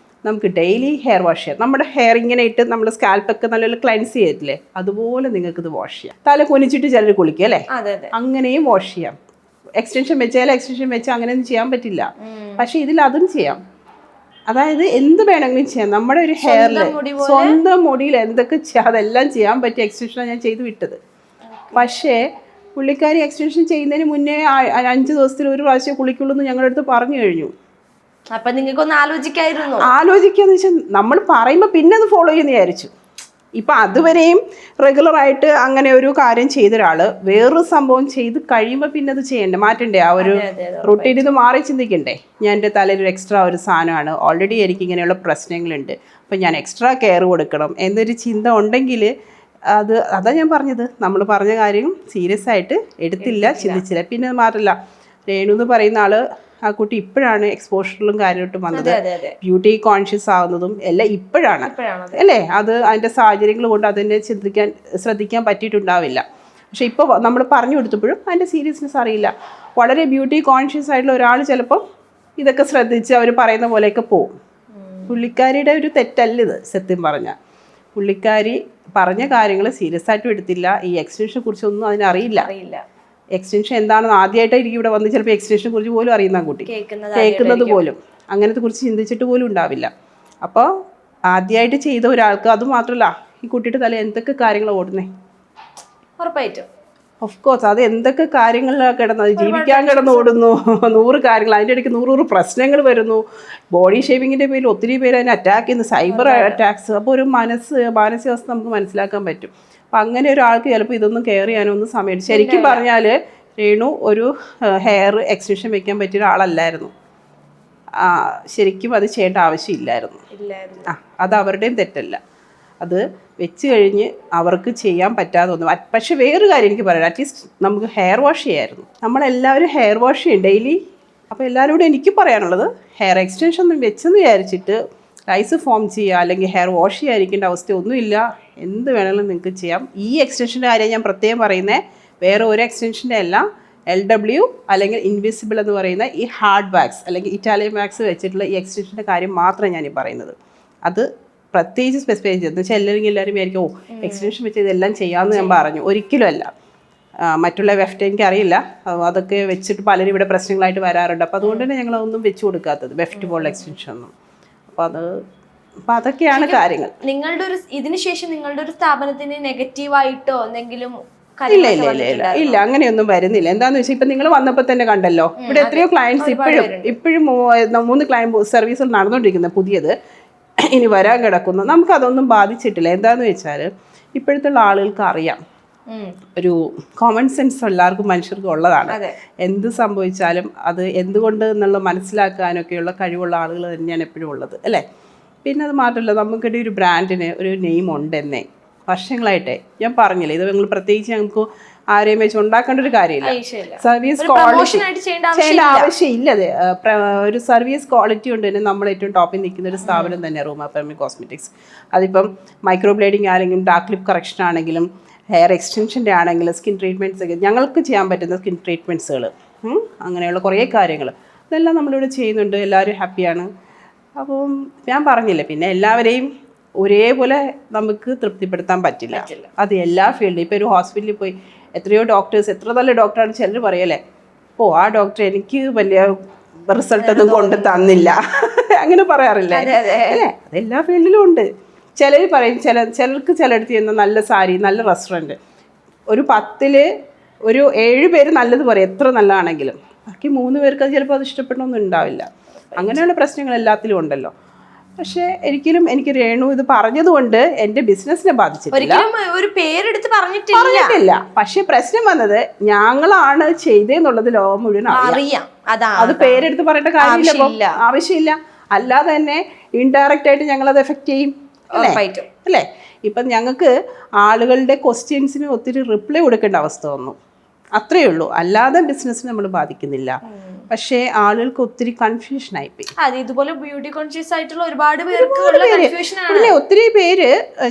നമുക്ക് ഡെയിലി ഹെയർ വാഷ് ചെയ്യാം. നമ്മുടെ ഹെയർ ഇങ്ങനെ ഇട്ട് നമ്മൾ സ്കാൽപ്പൊക്കെ നല്ല ക്ലൻസ് ചെയ്തില്ലേ, അതുപോലെ നിങ്ങൾക്ക് ഇത് വാഷ് ചെയ്യാം. തല കുനിച്ചിട്ട് ചിലർ കുളിക്കുക അല്ലേ, അങ്ങനെയും വാഷ് ചെയ്യാം. എക്സ്റ്റൻഷൻ വെച്ച് അങ്ങനെയൊന്നും ചെയ്യാൻ പറ്റില്ല. പക്ഷേ ഇതിൽ അതും ചെയ്യാം. അതായത് എന്ത് വേണമെങ്കിലും ചെയ്യാം. നമ്മുടെ ഒരു ഹെയറിൽ സ്വന്തം മുടിയിൽ എന്തൊക്കെ ചെയ്യാം അതെല്ലാം ചെയ്യാൻ പറ്റിയ എക്സ്റ്റൻഷനാണ് ഞാൻ ചെയ്ത് വിട്ടത്. പക്ഷേ പുള്ളിക്കാരി എക്സ്റ്റൻഷൻ ചെയ്യുന്നതിന് മുന്നേ 5 ദിവസത്തിൽ ഒരു പ്രാവശ്യം കുളിക്കുള്ളൂ എന്ന് ഞങ്ങളുടെ അടുത്ത് പറഞ്ഞു കഴിഞ്ഞു. അപ്പം നിങ്ങൾക്കൊന്ന് ആലോചിക്കാന്ന് വെച്ചാൽ നമ്മൾ പറയുമ്പോൾ പിന്നെ അത് ഫോളോ ചെയ്യുന്ന വിചാരിച്ചു. ഇപ്പം അതുവരെയും റെഗുലറായിട്ട് അങ്ങനെ ഒരു കാര്യം ചെയ്ത ഒരാൾ വേറൊരു സംഭവം ചെയ്ത് കഴിയുമ്പോൾ പിന്നെ അത് ചെയ്യണ്ടേ, മാറ്റണ്ടേ? ആ ഒരു റൊട്ടീൻ ഇത് മാറി ചിന്തിക്കണ്ടേ. ഞാൻ എൻ്റെ തലയിൽ ഒരു എക്സ്ട്രാ ഒരു സാധനമാണ്, ഓൾറെഡി എനിക്ക് ഇങ്ങനെയുള്ള പ്രശ്നങ്ങളുണ്ട്, അപ്പം ഞാൻ എക്സ്ട്രാ കെയർ കൊടുക്കണം എന്നൊരു ചിന്ത ഉണ്ടെങ്കിൽ അതാ ഞാൻ പറഞ്ഞത്. നമ്മൾ പറഞ്ഞ കാര്യം സീരിയസ് ആയിട്ട് എടുത്തില്ല, ചിന്തിച്ചില്ല. പിന്നെ മാത്രമല്ല, രേണു എന്ന് പറയുന്ന ആള്, ആ കുട്ടി ഇപ്പോഴാണ് എക്സ്പോഷറിലും കാര്യമായിട്ടും വന്നത്. ബ്യൂട്ടി കോൺഷ്യസ് ആവുന്നതും എല്ലാം ഇപ്പോഴാണ് അല്ലേ. അത് അതിൻ്റെ സാഹചര്യങ്ങൾ കൊണ്ട് അതിനെ ശ്രദ്ധിക്കാൻ പറ്റിയിട്ടുണ്ടാവില്ല. പക്ഷെ ഇപ്പോൾ നമ്മൾ പറഞ്ഞു കൊടുത്തപ്പോഴും അതിൻ്റെ സീരിയസ്നെസ് അറിയില്ല. വളരെ ബ്യൂട്ടി കോൺഷ്യസ് ആയിട്ടുള്ള ഒരാൾ ചിലപ്പോൾ ഇതൊക്കെ ശ്രദ്ധിച്ച് അവർ പറയുന്ന പോലെയൊക്കെ പോവും. പുള്ളിക്കാരിയുടെ ഒരു തെറ്റല്ലിത്. സത്യം പറഞ്ഞാൽ പുള്ളിക്കാരി പറഞ്ഞ കാര്യങ്ങൾ സീരിയസ് ആയിട്ടും എടുത്തില്ല. ഈ എക്സ്റ്റൻഷനെ കുറിച്ചൊന്നും അതിനറിയില്ല. എക്സ്റ്റൻഷൻ എന്താണെന്ന് ആദ്യമായിട്ടായിരിക്കും ഇവിടെ വന്ന് ചിലപ്പോൾ എക്സ്റ്റൻഷനെ കുറിച്ച് പോലും അറിയുന്ന കുട്ടി, കേൾക്കുന്നത് പോലും അങ്ങനത്തെ കുറിച്ച് ചിന്തിച്ചിട്ട് പോലും ഉണ്ടാവില്ല. അപ്പോൾ ആദ്യമായിട്ട് ചെയ്ത ഒരാൾക്ക്, അതുമാത്രമല്ല ഈ കുട്ടിയുടെ തല എന്തൊക്കെ കാര്യങ്ങൾ ഓടുന്നേ. ഉറപ്പായിട്ടും ഓഫ് കോഴ്സ് അത് എന്തൊക്കെ കാര്യങ്ങളിലാണ് കിടന്നത്, ജീവിക്കാൻ കിടന്നോടുന്നു 100 കാര്യങ്ങൾ, അതിൻ്റെ ഇടയ്ക്ക് 100 പ്രശ്നങ്ങൾ വരുന്നു. ബോഡി ഷേവിങ്ങിൻ്റെ പേരിൽ ഒത്തിരി പേര് അതിനെ അറ്റാക്ക് ചെയ്യുന്നു, സൈബർ അറ്റാക്സ്. അപ്പോൾ ഒരു മാനസികാവസ്ഥ നമുക്ക് മനസ്സിലാക്കാൻ പറ്റും. അപ്പം അങ്ങനെ ഒരാൾക്ക് ചിലപ്പോൾ ഇതൊന്നും കെയർ ചെയ്യാനൊന്നും സമയം. ശരിക്കും പറഞ്ഞാൽ രേണു ഒരു ഹെയർ എക്സ്റ്റൻഷൻ വെക്കാൻ പറ്റിയ ഒരാളല്ലായിരുന്നു. ശരിക്കും അത് ചെയ്യേണ്ട ആവശ്യമില്ലായിരുന്നു. അത് അവരുടെയും തെറ്റല്ല. അത് വെച്ച് കഴിഞ്ഞ് അവർക്ക് ചെയ്യാൻ പറ്റാതെ വന്നു. പക്ഷെ വേറൊരു കാര്യം എനിക്ക് പറയാം, അറ്റ്ലീസ്റ്റ് നമുക്ക് ഹെയർ വാഷ് ചെയ്യായിരുന്നു. നമ്മളെല്ലാവരും ഹെയർ വാഷ് ചെയ്യും ഡെയിലി. അപ്പോൾ എല്ലാവരോടും എനിക്ക് പറയാനുള്ളത്, ഹെയർ എക്സ്റ്റൻഷൻ ഒന്നും വെച്ചെന്ന് വിചാരിച്ചിട്ട് ലൈസ് ഫോം ചെയ്യുക അല്ലെങ്കിൽ ഹെയർ വാഷ് ചെയ്യാതിരിക്കേണ്ട അവസ്ഥയൊന്നുമില്ല. എന്ത് വേണമെങ്കിലും നിങ്ങൾക്ക് ചെയ്യാം. ഈ എക്സ്റ്റൻഷൻ്റെ കാര്യം ഞാൻ പ്രത്യേകം പറയുന്നത്, വേറെ ഒരു എക്സ്റ്റൻഷൻ്റെ അല്ല. LW അല്ലെങ്കിൽ ഇൻവിസിബിൾ എന്ന് പറയുന്ന ഈ ഹാർഡ് വാക്സ് അല്ലെങ്കിൽ ഇറ്റാലിയൻ വാക്സ് വെച്ചിട്ടുള്ള ഈ എക്സ്റ്റൻഷൻ്റെ കാര്യം മാത്രമേ ഞാൻ ഈ പറയുന്നത്. അത് പ്രത്യേകിച്ച് സ്പെസിഫൈ ചെയ്തെന്ന് വെച്ചാൽ എല്ലാവരും വിചാരിക്കും എക്സ്റ്റൻഷൻ വെച്ച് ഇതെല്ലാം ചെയ്യാമെന്ന് ഞാൻ പറഞ്ഞു. ഒരിക്കലും അല്ല. മറ്റുള്ള വെഫ്റ്റ് എനിക്കറിയില്ല, അതൊക്കെ വെച്ചിട്ട് പലരും ഇവിടെ പ്രശ്നങ്ങളായിട്ട് വരാറുണ്ട്. അപ്പോൾ അതുകൊണ്ട് തന്നെ ഞങ്ങളതൊന്നും വെച്ച് കൊടുക്കാത്തത്, വെഫ്റ്റ് പോലുള്ള എക്സ്റ്റൻഷൻ ഒന്നും. അപ്പോൾ അതൊക്കെയാണ് കാര്യങ്ങൾ. നിങ്ങളുടെ ഒരു ഇതിന് ശേഷം നിങ്ങളുടെ ഒരു സ്ഥാപനത്തിന് നെഗറ്റീവായിട്ടോ എന്തെങ്കിലും? ഇല്ല അങ്ങനെയൊന്നും വരുന്നില്ല. എന്താന്ന് വെച്ചാൽ ഇപ്പം നിങ്ങൾ വന്നപ്പോൾ തന്നെ കണ്ടല്ലോ, ഇവിടെ എത്രയോ ക്ലയൻറ്റ്സ് ഇപ്പോഴും 3 സർവീസുകൾ നടന്നുകൊണ്ടിരിക്കുന്നത്, പുതിയത് ഇനി വരാൻ കിടക്കുന്നു. നമുക്കതൊന്നും ബാധിച്ചിട്ടില്ല. എന്താന്ന് വെച്ചാൽ ഇപ്പോഴത്തെ ആളുകൾക്ക് അറിയാം, ഒരു കോമൺ സെൻസ് എല്ലാവർക്കും മനുഷ്യർക്കും ഉള്ളതാണ്. എന്ത് സംഭവിച്ചാലും അത് എന്തുകൊണ്ട് എന്നുള്ള മനസ്സിലാക്കാനൊക്കെയുള്ള കഴിവുള്ള ആളുകൾ തന്നെയാണ് എപ്പോഴും ഉള്ളത്, അല്ലേ? പിന്നെ അത് മാത്രമല്ല, നമുക്കിടെ ഒരു ബ്രാൻഡിന് ഒരു നെയിം ഉണ്ടെന്നേ വർഷങ്ങളായിട്ടേ. ഞാൻ പറഞ്ഞില്ലേ, ഇത് നിങ്ങൾ പ്രത്യേകിച്ച് ഞങ്ങൾക്ക് ആരെയും വെച്ച് ഉണ്ടാക്കേണ്ട ഒരു കാര്യമില്ല. സർവീസ് ക്വാളിറ്റി ചെയ്യേണ്ട ആവശ്യമില്ല. ഒരു സർവീസ് ക്വാളിറ്റി കൊണ്ട് തന്നെ നമ്മൾ ഏറ്റവും ടോപ്പിൽ നിൽക്കുന്ന ഒരു സ്ഥാപനം തന്നെ റൂമ ഫെമി കോസ്മെറ്റിക്സ്. അതിപ്പം മൈക്രോ ബ്ലേഡിങ് ആണെങ്കിലും ഡാർക്ക് ലിപ്പ് കറക്ഷൻ ആണെങ്കിലും ഹെയർ എക്സ്റ്റൻഷൻ്റെ ആണെങ്കിലും സ്കിൻ ട്രീറ്റ്മെൻറ്റ്സ് ഒക്കെ ഞങ്ങൾക്ക് ചെയ്യാൻ പറ്റുന്ന സ്കിൻ ട്രീറ്റ്മെൻറ്റ്സുകൾ, അങ്ങനെയുള്ള കുറേ കാര്യങ്ങൾ ഇതെല്ലാം നമ്മളിവിടെ ചെയ്യുന്നുണ്ട്. എല്ലാവരും ഹാപ്പിയാണ്. അപ്പം ഞാൻ പറഞ്ഞില്ലേ, പിന്നെ എല്ലാവരെയും ഒരേപോലെ നമുക്ക് തൃപ്തിപ്പെടുത്താൻ പറ്റില്ല. അത് എല്ലാ ഫീൽഡിലും. ഇപ്പോൾ ഒരു ഹോസ്പിറ്റലിൽ പോയി എത്രയോ ഡോക്ടേഴ്സ്, എത്ര നല്ല ഡോക്ടറാണ് ചിലർ പറയല്ലേ, ആ ഡോക്ടർ എനിക്ക് വലിയ റിസൾട്ടൊന്നും കൊണ്ട് തന്നില്ല, അങ്ങനെ പറയാറില്ലേ? അല്ലേ? അതെല്ലാ ഫീൽഡിലും ഉണ്ട്. ചിലർ പറയും, ചിലർക്ക് ചിലയിടത്ത് ചെയ്യുന്ന നല്ല സാരി, നല്ല റെസ്റ്റോറൻറ്റ്, ഒരു 10ൽ ഒരു 7 പേര് നല്ലത് പറയും, എത്ര നല്ലതാണെങ്കിലും. ബാക്കി 3 പേർക്ക് അത് ചിലപ്പോൾ അത് ഇഷ്ടപ്പെടണമെന്നും ഉണ്ടാവില്ല. അങ്ങനെയുള്ള പ്രശ്നങ്ങൾ എല്ലാത്തിലും ഉണ്ടല്ലോ. പക്ഷെ എനിക്ക് രേണു ഇത് പറഞ്ഞതുകൊണ്ട് എന്റെ ബിസിനസിനെ ബാധിച്ചിട്ടില്ല. പക്ഷെ പ്രശ്നം വന്നത് ഞങ്ങളാണ് ചെയ്തെന്നുള്ളത് ലോകം മുഴുവൻ അറിയാം. അത് പേരെടുത്ത് പറയേണ്ട കാര്യമില്ല, ആവശ്യമില്ല. അല്ലാതെ തന്നെ ഇൻഡയറക്റ്റ് ആയിട്ട് ഞങ്ങളത് എഫക്റ്റ് ചെയ്യും, അല്ലേ? ഇപ്പം ഞങ്ങൾക്ക് ആളുകളുടെ ക്വസ്റ്റ്യൻസിന് ഒത്തിരി റിപ്ലൈ കൊടുക്കേണ്ട അവസ്ഥ വന്നു, അത്രയേ ഉള്ളൂ. അല്ലാതെ ബിസിനസ്സിനെ നമ്മൾ ബാധിക്കുന്നില്ല. പക്ഷേ ആളുകൾക്ക് ഒത്തിരി കൺഫ്യൂഷൻ ആയിപ്പോയി. ഇതുപോലെ ബ്യൂട്ടി കോൺഷ്യസ് ആയിട്ടുള്ള ഒരുപാട് പേർക്ക് ഒത്തിരി പേര്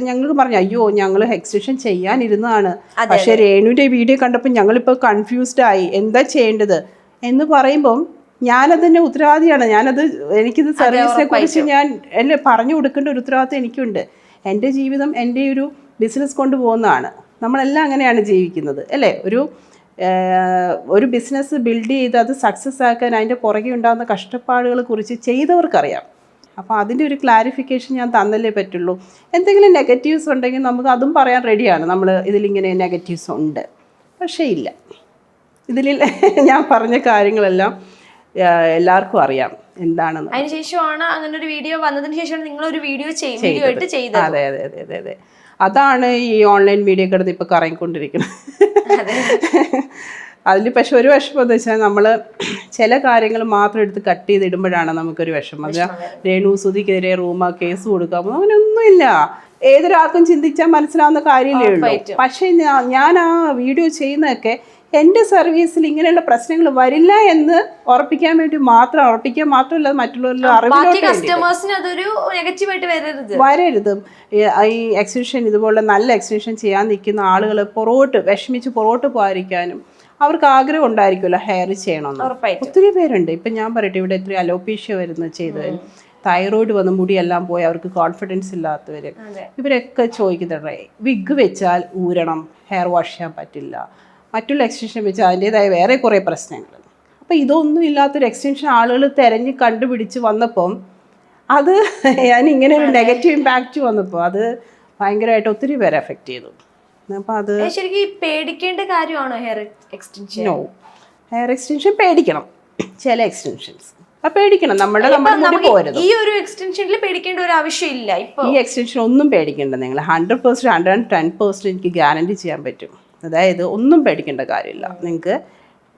ഞങ്ങൾക്ക് പറഞ്ഞു, അയ്യോ ഞങ്ങൾ എക്സ്റ്റൻഷൻ ചെയ്യാനിരുന്നതാണ്, പക്ഷെ രേണുവിന്റെ വീഡിയോ കണ്ടപ്പോൾ ഞങ്ങളിപ്പോൾ കൺഫ്യൂസ്ഡ് ആയി, എന്താ ചെയ്യേണ്ടത് എന്ന് പറയുമ്പം ഞാനതിൻ്റെ ഉത്തരവാദിയാണ്. എനിക്കിത് സർവീസിനെ കുറിച്ച് എല്ലാം പറഞ്ഞു കൊടുക്കേണ്ട ഒരു ഉത്തരവാദിത്വം എനിക്കുണ്ട്. എൻ്റെ ജീവിതം എൻ്റെ ഒരു ബിസിനസ് കൊണ്ടുപോകുന്നതാണ്. നമ്മളെല്ലാം അങ്ങനെയാണ് ജീവിക്കുന്നത്, അല്ലേ? ഒരു ബിസിനസ് ബിൽഡ് ചെയ്ത് അത് സക്സസ് ആക്കാൻ അതിൻ്റെ പുറകെ ഉണ്ടാകുന്ന കഷ്ടപ്പാടുകളെ കുറിച്ച് ചെയ്തവർക്കറിയാം. അപ്പോൾ അതിൻ്റെ ഒരു ക്ലാരിഫിക്കേഷൻ ഞാൻ തന്നല്ലേ പറ്റുള്ളൂ. എന്തെങ്കിലും നെഗറ്റീവ്സ് ഉണ്ടെങ്കിൽ നമുക്ക് അതും പറയാൻ റെഡിയാണ്. നമ്മൾ ഇതിലിങ്ങനെ നെഗറ്റീവ്സ് ഉണ്ട്, പക്ഷേ ഇല്ല, ഇതിൽ ഞാൻ പറഞ്ഞ കാര്യങ്ങളെല്ലാം എല്ലാവർക്കും അറിയാം എന്താണെന്ന്. അതിനുശേഷമാണ് അങ്ങനെ ഒരു വീഡിയോ വന്നതിന് ശേഷമാണ് നിങ്ങളൊരു വീഡിയോ ചെയ്തത്. അതെ അതെ അതെ അതെ അതെ അതാണ് ഈ ഓൺലൈൻ മീഡിയ കിടന്ന് ഇപ്പോൾ കറങ്ങിക്കൊണ്ടിരിക്കുന്നത്. അതിൽ പക്ഷെ ഒരു വിഷമം എന്ന് വെച്ചാൽ നമ്മൾ ചില കാര്യങ്ങൾ മാത്രം എടുത്ത് കട്ട് ചെയ്തിടുമ്പോഴാണ് നമുക്കൊരു വിഷമം. രേണു സുധിക്കെതിരെ റൂമ കേസ് കൊടുക്കാമോ, അങ്ങനെയൊന്നുമില്ല. ഏതൊരാൾക്കും ചിന്തിച്ചാൽ മനസ്സിലാവുന്ന കാര്യമല്ലേ ഉള്ളൂ. പക്ഷേ ഞാൻ ആ വീഡിയോ ചെയ്യുന്നതൊക്കെ എൻ്റെ സർവീസിൽ ഇങ്ങനെയുള്ള പ്രശ്നങ്ങൾ വരില്ല എന്ന് ഉറപ്പിക്കാൻ മാത്രമല്ല മറ്റുള്ളവരുടെ വരരുത്. ഈ എക്സിബിഷൻ ഇതുപോലെ നല്ല എക്സിബിഷൻ ചെയ്യാൻ നിൽക്കുന്ന ആളുകൾ വിഷമിച്ച് പുറകോട്ട് പോകാതിരിക്കാനും അവർക്ക് ആഗ്രഹം ഉണ്ടായിരിക്കുമല്ലോ ഹെയർ ചെയ്യണമെന്ന്. ഒത്തിരി പേരുണ്ട്. ഇപ്പം ഞാൻ പറയട്ടെ, ഇവിടെ എത്രയും അലോപീഷ്യ ചെയ്തവർ, തൈറോയിഡ് വന്ന് മുടിയെല്ലാം പോയി അവർക്ക് കോൺഫിഡൻസ് ഇല്ലാത്തവർ, ഇവരൊക്കെ ചോദിക്കുന്നുണ്ട് വിഗ് വെച്ചാൽ ഊരണം, ഹെയർ വാഷ് ചെയ്യാൻ പറ്റില്ല, മറ്റുള്ള എക്സ്റ്റൻഷൻ വെച്ചാൽ അതിൻ്റേതായ വേറെ കുറേ പ്രശ്നങ്ങൾ. അപ്പോൾ ഇതൊന്നും ഇല്ലാത്തൊരു എക്സ്റ്റൻഷൻ ആളുകൾ തിരഞ്ഞ് കണ്ടുപിടിച്ച് വന്നപ്പം അത് ഇങ്ങനെ ഒരു നെഗറ്റീവ് ഇമ്പാക്റ്റ് വന്നപ്പോൾ അത് ഭയങ്കരമായിട്ട് ഒത്തിരി പേരെ എഫക്റ്റ് ചെയ്തു. അപ്പോൾ അത് ശരിക്കും ഈ പേടിക്കേണ്ട കാര്യമാണോ hair extension? No, hair extension പേടിക്കണം, ചില എക്സ്റ്റൻഷൻസ് പേടിക്കണം. നമ്മുടെ മുടി പോരുത്. ഈ ഒരു എക്സ്റ്റൻഷനിൽ പേടിക്കേണ്ട ഒരു ആവശ്യമില്ല. ഇപ്പൊ ഈ എക്സ്റ്റൻഷൻ ഒന്നും പേടിക്കേണ്ട. നിങ്ങൾ 100%, 110% എനിക്ക് ഗ്യാരണ്ടി ചെയ്യാൻ പറ്റും. അതായത് ഒന്നും പേടിക്കേണ്ട കാര്യമില്ല. നിങ്ങൾക്ക്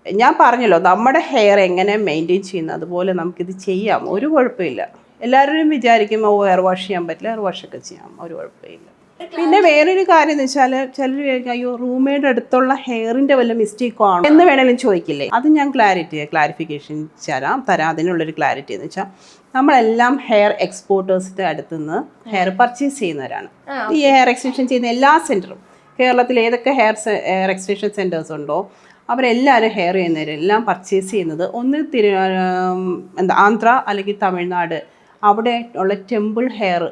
ഞാൻ പറഞ്ഞല്ലോ, നമ്മുടെ ഹെയർ എങ്ങനെ മെയിൻറ്റെയിൻ ചെയ്യുന്നത് അതുപോലെ നമുക്കിത് ചെയ്യാം, ഒരു കുഴപ്പമില്ല. എല്ലാവരും വിചാരിക്കും ഓ ഹെയർ വാഷ് ചെയ്യാൻ പറ്റില്ല, ഹെയർ വാഷൊക്കെ ചെയ്യാം, ഒരു കുഴപ്പമില്ല. പിന്നെ വേറൊരു കാര്യം എന്ന് വെച്ചാൽ ചിലർ ചോദിക്കും അയ്യോ റൂംമേയുടെ അടുത്തുള്ള ഹെയറിൻ്റെ വല്ല മിസ്റ്റേക്കോ ആണോ എന്ന് വേണമെങ്കിലും ചോദിക്കില്ലേ. അത് ഞാൻ ക്ലാരിഫിക്കേഷൻ തരാം. അതിനുള്ളൊരു ക്ലാരിറ്റി എന്ന് വെച്ചാൽ നമ്മളെല്ലാം ഹെയർ എക്സ്പോർട്ടേഴ്സിൻ്റെ അടുത്തുനിന്ന് ഹെയർ പർച്ചേസ് ചെയ്യുന്നവരാണ്. ഈ ഹെയർ എക്സ്റ്റൻഷൻ ചെയ്യുന്ന എല്ലാ സെൻറ്ററും, കേരളത്തിൽ ഏതൊക്കെ ഹെയർ എക്സ്റ്റൻഷൻ സെൻറ്റേഴ്സ് ഉണ്ടോ അവരെല്ലാവരും ഹെയർ ചെയ്യുന്നവരെല്ലാം പർച്ചേസ് ചെയ്യുന്നത് ഒന്ന് ആന്ധ്ര അല്ലെങ്കിൽ തമിഴ്നാട്, അവിടെ ഉള്ള ടെമ്പിൾ ഹെയർ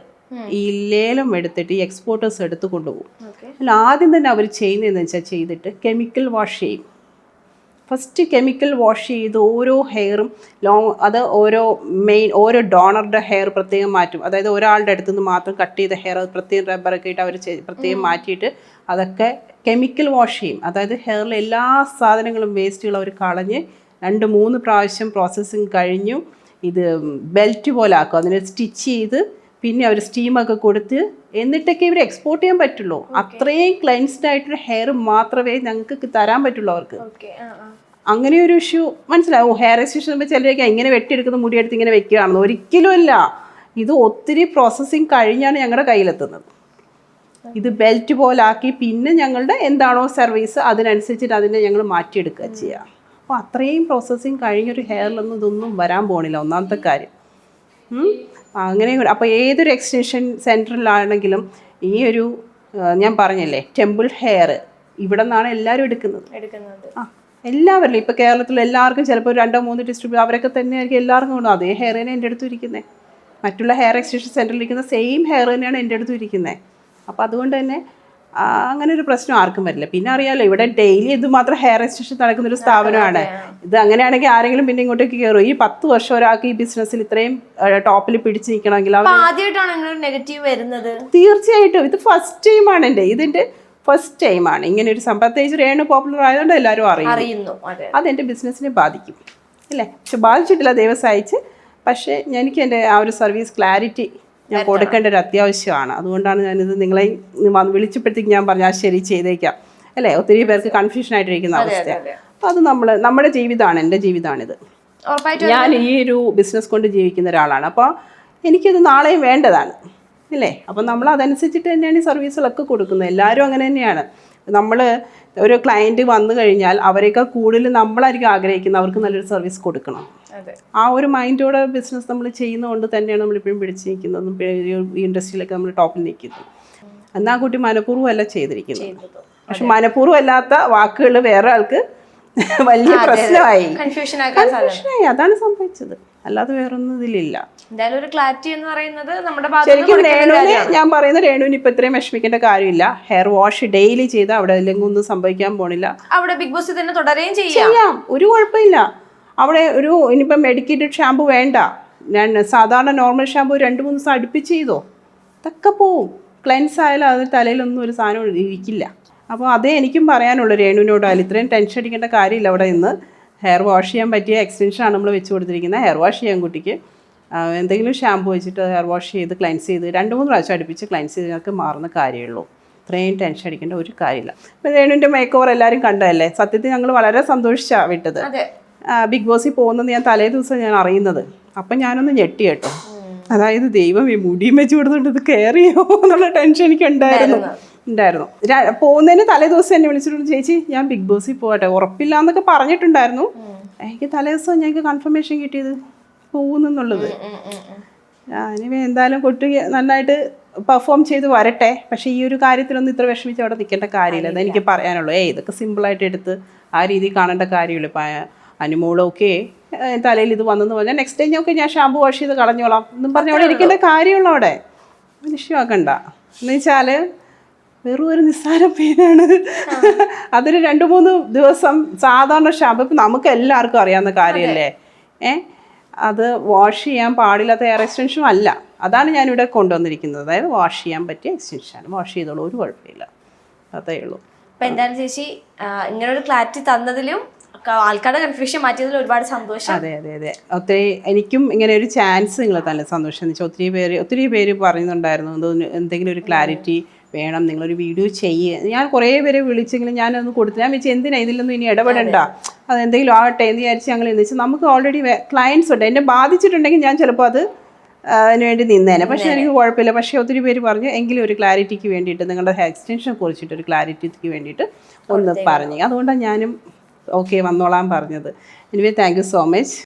ഈ ലേലം എടുത്തിട്ട് ഈ എക്സ്പോർട്ടേഴ്സ് എടുത്ത് കൊണ്ടുപോകും. അല്ല ആദ്യം തന്നെ അവർ ചെയ്യുന്നതെന്ന് വെച്ചാൽ ചെയ്തിട്ട് കെമിക്കൽ വാഷ് ചെയ്യും. ഫസ്റ്റ് കെമിക്കൽ വാഷ് ചെയ്ത് ഓരോ ഹെയറും അത് ഓരോ ഡോണറുടെ ഹെയർ പ്രത്യേകം മാറ്റും. അതായത് ഒരാളുടെ അടുത്ത് നിന്ന് മാത്രം കട്ട് ചെയ്ത ഹെയർ അത് പ്രത്യേകം റബ്ബറൊക്കെ ഇട്ട് അവർ പ്രത്യേകം മാറ്റിയിട്ട് അതൊക്കെ കെമിക്കൽ വാഷ് ചെയ്യും. അതായത് ഹെയറിലെ എല്ലാ സാധനങ്ങളും വേസ്റ്റുകളും അവർ കളഞ്ഞ് 2-3 പ്രാവശ്യം പ്രോസസ്സിങ് കഴിഞ്ഞു ഇത് ബെൽറ്റ് പോലെ ആക്കും. അതിനെ സ്റ്റിച്ച് ചെയ്ത് പിന്നെ അവർ സ്റ്റീമൊക്കെ കൊടുത്ത് എന്നിട്ടൊക്കെ ഇവർ എക്സ്പോർട്ട് ചെയ്യാൻ പറ്റുള്ളൂ. അത്രയും ക്ലൈൻസ്ഡ് ആയിട്ടൊരു ഹെയർ മാത്രമേ ഞങ്ങൾക്ക് തരാൻ പറ്റുള്ളൂ അവർക്ക്. അങ്ങനെ ഒരു ഇഷ്യൂ മനസ്സിലാവും. ഹെയർ എക്സ്റ്റൻഷൻ ചിലരൊക്കെ ഇങ്ങനെ വെട്ടിയെടുക്കുന്ന മുടിയെടുത്ത് ഇങ്ങനെ വെക്കുകയാണെന്ന്, ഒരിക്കലും അല്ല. ഇത് ഒത്തിരി പ്രോസസ്സിങ് കഴിഞ്ഞാണ് ഞങ്ങളുടെ കയ്യിലെത്തുന്നത്. ഇത് ബെൽറ്റ് പോലാക്കി പിന്നെ ഞങ്ങളുടെ എന്താണോ സർവീസ് അതിനനുസരിച്ചിട്ട് അതിനെ ഞങ്ങൾ മാറ്റിയെടുക്കുക ചെയ്യുക. അപ്പോൾ അത്രയും പ്രോസസ്സിങ് കഴിഞ്ഞൊരു ഹെയറിലൊന്നും ഇതൊന്നും വരാൻ പോണില്ല, ഒന്നാമത്തെ കാര്യം. അങ്ങനെ അപ്പോൾ ഏതൊരു എക്സ്റ്റൻഷൻ സെൻറ്ററിലാണെങ്കിലും ഈ ഒരു ഞാൻ പറഞ്ഞല്ലേ ടെമ്പിൾ ഹെയർ ഇവിടെ നിന്നാണ് എല്ലാവരും എടുക്കുന്നത്. എല്ലാവരിലും ഇപ്പോൾ കേരളത്തിൽ എല്ലാവർക്കും ചിലപ്പോൾ 2-3 ഡിസ്ട്രിബ്യൂട്ട് അവരൊക്കെ തന്നെ ആയിരിക്കും എല്ലാവർക്കും കൊണ്ടു അതേ ഹെയർ തന്നെ എൻ്റെ അടുത്തും ഇരിക്കുന്നത്. മറ്റുള്ള ഹെയർ എക്സ്റ്റൻഷൻ സെൻറ്ററിൽ ഇരിക്കുന്ന സെയിം ഹെയർ തന്നെയാണ് എൻ്റെ അടുത്തും ഇരിക്കുന്നത്. അപ്പോൾ അതുകൊണ്ട് തന്നെ അങ്ങനെ ഒരു പ്രശ്നം ആർക്കും വരില്ല. പിന്നെ അറിയാമല്ലോ ഇവിടെ ഡെയിലി ഇത് മാത്രം ഹെയർ എക്സ്റ്റൻഷൻ നടക്കുന്നൊരു സ്ഥാപനമാണ് ഇത്. അങ്ങനെയാണെങ്കിൽ ആരെങ്കിലും പിന്നെ ഇങ്ങോട്ടേക്ക് കയറും. ഈ 10 വർഷം ഒരാൾക്ക് ഈ ബിസിനസ്സിൽ ഇത്രയും ടോപ്പിൽ പിടിച്ച് നിൽക്കണമെങ്കിൽ നെഗറ്റീവ് വരുന്നത് തീർച്ചയായിട്ടും ഇത് ഫസ്റ്റ് ടൈമാണ് ഇതിൻ്റെ ഫസ്റ്റ് ടൈമാണ് ഇങ്ങനെ ഒരു സംഭവം. പ്രത്യേകിച്ച് രേണു പോപ്പുലർ ആയതുകൊണ്ട് എല്ലാവരും അറിയുന്നു. അതെൻ്റെ ബിസിനസ്സിനെ ബാധിക്കും അല്ലേ? പക്ഷെ ബാധിച്ചിട്ടില്ല ദൈവം സഹായിച്ച്. പക്ഷേ എനിക്ക് എൻ്റെ ആ ഒരു സർവീസ് ക്ലാരിറ്റി ഞാൻ കൊടുക്കേണ്ട ഒരു അത്യാവശ്യമാണ്. അതുകൊണ്ടാണ് ഞാനിത് നിങ്ങളെ വിളിച്ചപ്പോഴത്തേക്ക് ഞാൻ പറഞ്ഞു ശരി ചെയ്തേക്കാം അല്ലേ. ഒത്തിരി പേർക്ക് കൺഫ്യൂഷൻ ആയിട്ടിരിക്കുന്ന അവസ്ഥ. അപ്പോൾ അത് നമ്മുടെ ജീവിതമാണ്, എൻ്റെ ജീവിതമാണിത്. ഞാൻ ഈ ഒരു ബിസിനസ് കൊണ്ട് ജീവിക്കുന്ന ഒരാളാണ്. അപ്പോൾ എനിക്കിത് നാളെയും വേണ്ടതാണ് അല്ലേ. അപ്പം നമ്മൾ അതനുസരിച്ചിട്ട് തന്നെയാണ് ഈ സർവീസുകളൊക്കെ കൊടുക്കുന്നത്. എല്ലാവരും അങ്ങനെ തന്നെയാണ്. നമ്മൾ ഒരു ക്ലയൻറ്റ് വന്നു കഴിഞ്ഞാൽ അവരെയൊക്കെ കൂടുതൽ നമ്മളായിരിക്കും ആഗ്രഹിക്കുന്നത് അവർക്ക് നല്ലൊരു സർവീസ് കൊടുക്കണം. ആ ഒരു മൈൻഡോടെ ബിസിനസ് നമ്മൾ ചെയ്യുന്നതുകൊണ്ട് തന്നെയാണ് നമ്മളിപ്പോഴും പിടിച്ച് നിൽക്കുന്നതും ഈ ഇൻഡസ്ട്രിയിലൊക്കെ നമ്മൾ ടോപ്പിൽ നിൽക്കുന്നത്. എന്നാൽ കുട്ടി മനഃപൂർവ്വം അല്ല ചെയ്തിരിക്കുന്നത്. പക്ഷെ മനഃപൂർവ്വം അല്ലാത്ത വാക്കുകൾ വേറെ ആൾക്ക് വലിയ പ്രശ്നമായി, കൺഫ്യൂഷനായി. അതാണ് സംഭവിച്ചത്, അല്ലാതെ വേറൊന്നും ഇതിലില്ല. ശരിക്കും രേണുവിന് ഞാൻ പറയുന്ന രേണുവിന് ഇപ്പൊ ഇത്രയും വിഷമിക്കേണ്ട കാര്യമില്ല. ഹെയർ വാഷ് ഡെയിലി ചെയ്ത് അവിടെ അല്ലെങ്കിൽ ഒന്നും സംഭവിക്കാൻ പോണില്ല. അവിടെ ബിഗ് ബോസ് തന്നെ തുടരുകയും ചെയ്യാം, ഒരു കുഴപ്പമില്ല. അവിടെ ഇനിയിപ്പം മെഡിക്കേറ്റഡ് ഷാമ്പു വേണ്ട, ഞാൻ സാധാരണ നോർമൽ ഷാമ്പു 2-3 ദിവസം അടുപ്പിച്ച് ചെയ്തോ ഇതൊക്കെ പോവും. ക്ലെൻസ് ആയാലും അത് തലയിലൊന്നും ഒരു സാധനം ഇരിക്കില്ല. അപ്പോൾ അതേ എനിക്കും പറയാനുള്ളൂ രേണുവിനോടായാലും. ഇത്രയും ടെൻഷൻ അടിക്കേണ്ട കാര്യമില്ല. അവിടെ നിന്ന് ഹെയർ വാഷ് ചെയ്യാൻ പറ്റിയ എക്സ്റ്റൻഷനാണ് നമ്മൾ വെച്ച് കൊടുത്തിരിക്കുന്നത്. ഹെയർ വാഷ് ചെയ്യാൻ കുട്ടിക്ക് എന്തെങ്കിലും ഷാമ്പു വെച്ചിട്ട് ഹെയർ വാഷ് ചെയ്ത് ക്ലൻസ് ചെയ്ത് 2-3 പ്രാവശ്യം അടുപ്പിച്ച് ക്ലൻസ് ചെയ്തതൊക്കെ മാറുന്ന കാര്യമുള്ളൂ. ഇത്രയും ടെൻഷൻ അടിക്കേണ്ട ഒരു കാര്യമില്ല. ഇപ്പം രേണുവിൻ്റെ മേക്ക് ഓവർ എല്ലാവരും കണ്ടതല്ലേ. സത്യത്തിൽ ഞങ്ങൾ വളരെ സന്തോഷിച്ചാണ് വിട്ടത്. ബിഗ് ബോസിൽ പോകുന്നത് ഞാൻ തലേ ദിവസം ഞാൻ അറിയുന്നത്. അപ്പം ഞാനൊന്ന് ഞെട്ടി കേട്ടോ. അതായത് ദൈവം ഈ മുടിയും വെച്ച് കൊടുത്തുകൊണ്ട് ഇത് കയറിയോ എന്നുള്ള ടെൻഷൻ എനിക്ക് ഉണ്ടായിരുന്നു. പോകുന്നതിന് തലേ ദിവസം എന്നെ വിളിച്ചിട്ടുണ്ട്, ചേച്ചി ഞാൻ ബിഗ് ബോസിൽ പോകട്ടെ, ഉറപ്പില്ല എന്നൊക്കെ പറഞ്ഞിട്ടുണ്ടായിരുന്നു. എനിക്ക് തലേ ദിവസം ഞങ്ങൾക്ക് കൺഫർമേഷൻ കിട്ടിയത് പോകുന്നുള്ളത്. ഞാനിവ എന്തായാലും കുട്ടി നന്നായിട്ട് പെർഫോം ചെയ്ത് വരട്ടെ. പക്ഷേ ഈ ഒരു കാര്യത്തിലൊന്നും ഇത്ര വിഷമിച്ച് അവിടെ നിൽക്കേണ്ട കാര്യമില്ല. അതെനിക്ക് പറയാനുള്ളൂ. ഇതൊക്കെ സിമ്പിളായിട്ട് എടുത്ത് ആ രീതിയിൽ കാണേണ്ട കാര്യമില്ല. ഇപ്പം അനുമോളൊക്കെ തലയിൽ ഇത് വന്നെന്ന് പറഞ്ഞാൽ നെക്സ്റ്റ് ടൈം ഒക്കെ ഞാൻ ഷാമ്പു വാഷ് ചെയ്ത് കളഞ്ഞോളാം എന്നും പറഞ്ഞ് അവിടെ ഇരിക്കേണ്ട കാര്യമുള്ളൂ. അവിടെ വിഷയമാക്കണ്ട. എന്ന് വെച്ചാൽ വെറും ഒരു നിസ്സാര പേരാണ്. അതൊരു 2-3 ദിവസം സാധാരണ ഷാമ്പു ഇപ്പം നമുക്ക് എല്ലാവർക്കും അറിയാവുന്ന കാര്യമല്ലേ. അത് വാഷ് ചെയ്യാൻ പാടില്ലാത്ത ഹെയർ എക്സ്റ്റൻഷനും അല്ല. അതാണ് ഞാനിവിടെ കൊണ്ടുവന്നിരിക്കുന്നത്. അതായത് വാഷ് ചെയ്യാൻ പറ്റിയ എക്സ്റ്റൻഷനാണ്. വാഷ് ചെയ്തോളൂ, ഒരു കുഴപ്പമില്ല. അതേ ഉള്ളൂ. അപ്പൊ എന്തായാലും ചേച്ചി ഇങ്ങനെ ഒരു ക്ലാരിറ്റി തന്നതിലും ആൾക്കാരുടെ കൺഫ്യൂഷൻ മാറ്റിയതിൽ ഒരുപാട് സന്തോഷം. അതെ അതെ അതെ, ഒത്തിരി എനിക്കും ഇങ്ങനെ ഒരു ചാൻസ് നിങ്ങൾ തന്നെ സന്തോഷം എന്ന് വെച്ചാൽ ഒത്തിരി പേര് പറയുന്നുണ്ടായിരുന്നു എന്തെങ്കിലും ഒരു ക്ലാരിറ്റി വേണം, നിങ്ങളൊരു വീഡിയോ ചെയ്യുക. ഞാൻ കുറേ പേരെ വിളിച്ചെങ്കിലും ഞാനൊന്ന് കൊടുത്തു. ഞാൻ വെച്ചാൽ എന്തിനാ ഇതിലൊന്നും ഇനി ഇടപെടണ്ട, അതെന്തെങ്കിലും ആകട്ടെ എന്ന് വിചാരിച്ച് ഞങ്ങൾ എന്ന് വെച്ചാൽ നമുക്ക് ഓൾറെഡി ക്ലയൻസ് ഉണ്ട്. എന്നെ ബാധിച്ചിട്ടുണ്ടെങ്കിൽ ഞാൻ ചിലപ്പോൾ അത് അതിന് വേണ്ടി നിന്നേനെ. പക്ഷേ എനിക്ക് കുഴപ്പമില്ല. പക്ഷേ ഒത്തിരി പേര് പറഞ്ഞു എങ്കിലും ഒരു ക്ലാരിറ്റിക്ക് വേണ്ടിയിട്ട് നിങ്ങളുടെ എക്സ്റ്റൻഷനെ കുറിച്ചിട്ട് ഒരു ക്ലാരിറ്റിക്ക് വേണ്ടിയിട്ട് ഒന്ന് പറഞ്ഞു. അതുകൊണ്ടാണ് ഞാനും ഓക്കെ വന്നോളാൻ പറഞ്ഞത്. Anyway thank you so much.